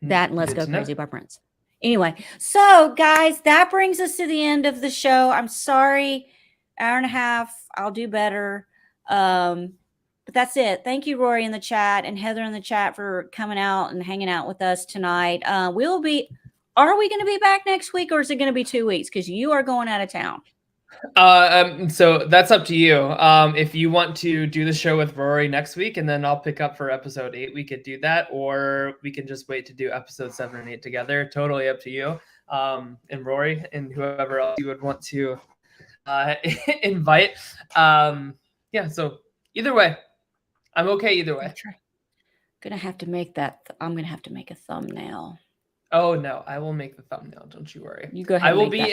That and Let's Go Crazy by Prince. Anyway, so guys, that brings us to the end of the show. I'm sorry, hour and a half. I'll do better. But that's it. Thank you, Rory in the chat and Heather in the chat for coming out and hanging out with us tonight. Are we going to be back next week or is it going to be 2 weeks? Because you are going out of town. So that's up to you. If you want to do the show with Rory next week and then I'll pick up for episode 8, we could do that, or we can just wait to do episode 7 and 8 together. Totally up to you. And Rory and whoever else you would want to invite. So either way, I'm okay either way. I'm gonna have to make a thumbnail. Oh no, I will make the thumbnail. Don't you worry. You go ahead. I will be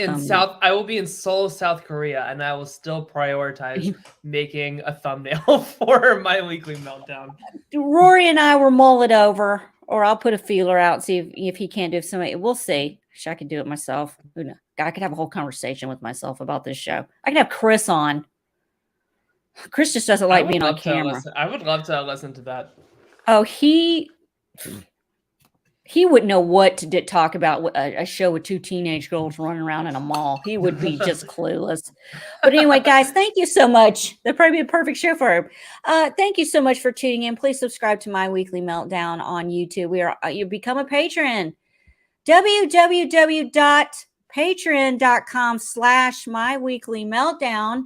in Seoul, South Korea, and I will still prioritize making a thumbnail for my weekly meltdown. Rory and I will mull it over, or I'll put a feeler out and see if he can't do something. We'll see. I could do it myself. Who knows? I could have a whole conversation with myself about this show. I can have Chris on. Chris just doesn't like being on camera. I would love to listen to that. Oh, He wouldn't know what to talk about a show with 2 teenage girls running around in a mall. He would be just clueless. But anyway, guys, thank you so much. That'd probably be a perfect show for him. Thank you so much for tuning in. Please subscribe to My Weekly Meltdown on YouTube. You become a patron. www.patreon.com/myweeklymeltdown.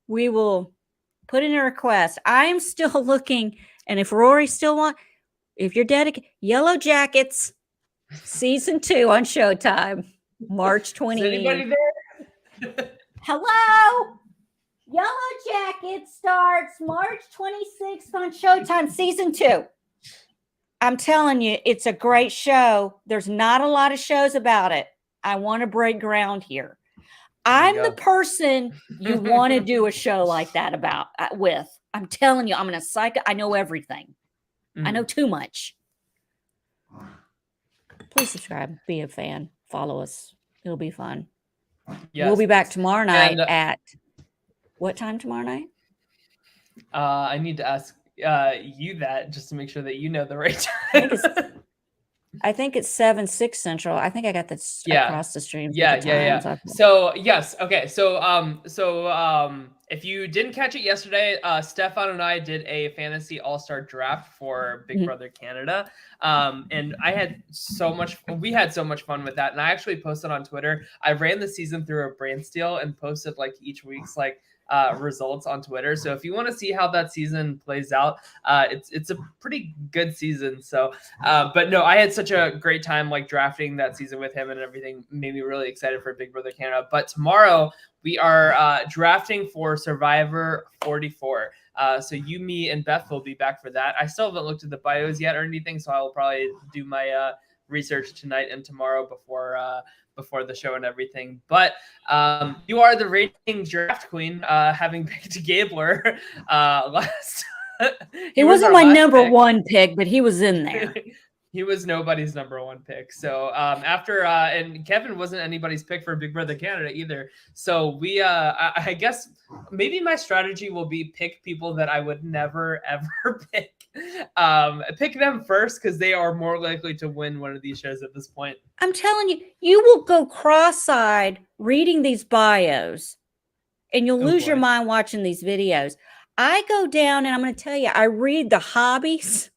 We will put in a request. I am still looking, and if Rory still wants, if you're dedicated, Yellow Jackets season 2 on Showtime, March 28th. Is anybody there? Hello, Yellow Jackets starts March 26th on Showtime, season 2. I'm telling you, it's a great show. There's not a lot of shows about it. I want to break ground here. I'm the person you want to do a show like that with. I'm telling you, I'm going to psych. I know everything. I know too much. Please subscribe. Be a fan. Follow us. It'll be fun. Yes. We'll be back tomorrow night at what time tomorrow night? I need to ask you that just to make sure that you know the right time. I think it's 7/6 Central. I think I got this across the stream. Yeah. So yes, okay. So if you didn't catch it yesterday, Stefan and I did a fantasy all-star draft for Big Brother Canada, and we had so much fun with that. And I actually posted on Twitter. I ran the season through a brain steal and posted like each week's results on Twitter. So if you want to see how that season plays out, it's a pretty good season. So but no, I had such a great time drafting that season with him, and everything made me really excited for Big Brother Canada. But tomorrow we are drafting for Survivor 44. So you, me, and Beth will be back for that. I still haven't looked at the bios yet or anything, so I will probably do my research tonight and tomorrow before the show and everything. But you are the rating draft queen, having picked Gabler last. He wasn't my number one pick, but he was in there. He was nobody's number one pick. So and Kevin wasn't anybody's pick for Big Brother Canada either. So we I guess maybe my strategy will be pick people that I would never ever pick. Pick them first because they are more likely to win one of these shows at this point. I'm telling you, you will go cross-eyed reading these bios, and you'll lose your mind watching these videos. I go down, and I'm going to tell you, I read the hobbies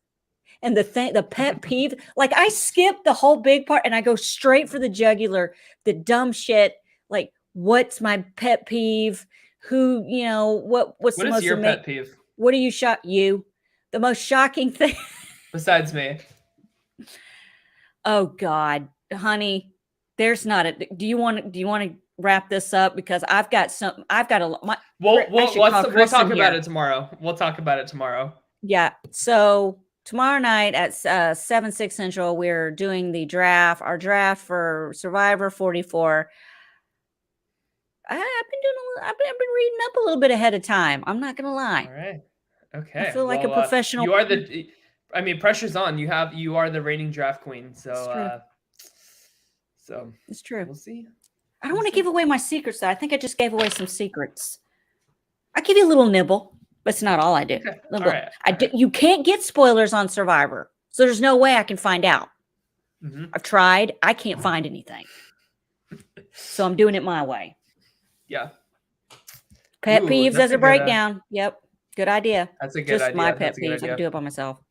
and the pet peeve. I skip the whole big part, and I go straight for the jugular, the dumb shit. What's my pet peeve? Who, what's the most your pet peeve? What are you? The most shocking thing besides me. Oh God, honey, there's not a. Do you want to wrap this up? Because I've got a. We'll talk about it tomorrow. We'll talk about it tomorrow. Yeah. So tomorrow night at 7/6 Central, we're doing our draft for Survivor 44. I've been reading up a little bit ahead of time. I'm not gonna lie. All right. Okay. I feel like a professional. You are pressure's on. You are the reigning draft queen. So it's true. We'll see. I don't want to give away my secrets though. I think I just gave away some secrets. I give you a little nibble, but it's not all I do. Okay. All right. You can't get spoilers on Survivor, so there's no way I can find out. I've tried. I can't find anything. So I'm doing it my way. Yeah. Pet peeves as a breakdown. Yep. Good idea. That's a good idea. Just my pet peeves. I can do it by myself.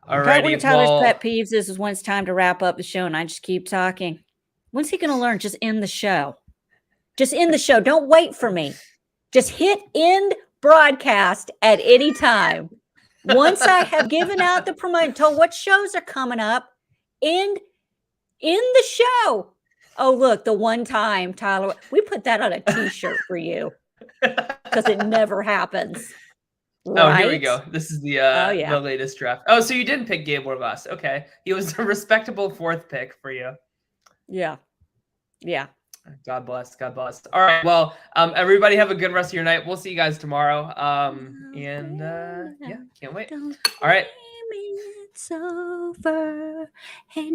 All right. One of Tyler's pet peeves is when it's time to wrap up the show and I just keep talking. When's he going to learn? Just end the show. Just end the show. Don't wait for me. Just hit end broadcast at any time. Once I have given out the promotion, told what shows are coming up, end the show. Oh, look, the one time, Tyler, we put that on a t-shirt for you because it never happens. Right? Oh, here we go. This is the latest draft. Oh, so you didn't pick Gabler last. Okay. He was a respectable 4th pick for you. Yeah. Yeah. God bless. God bless. All right. Well, everybody have a good rest of your night. We'll see you guys tomorrow. Can't wait. All right. It's over. Hey,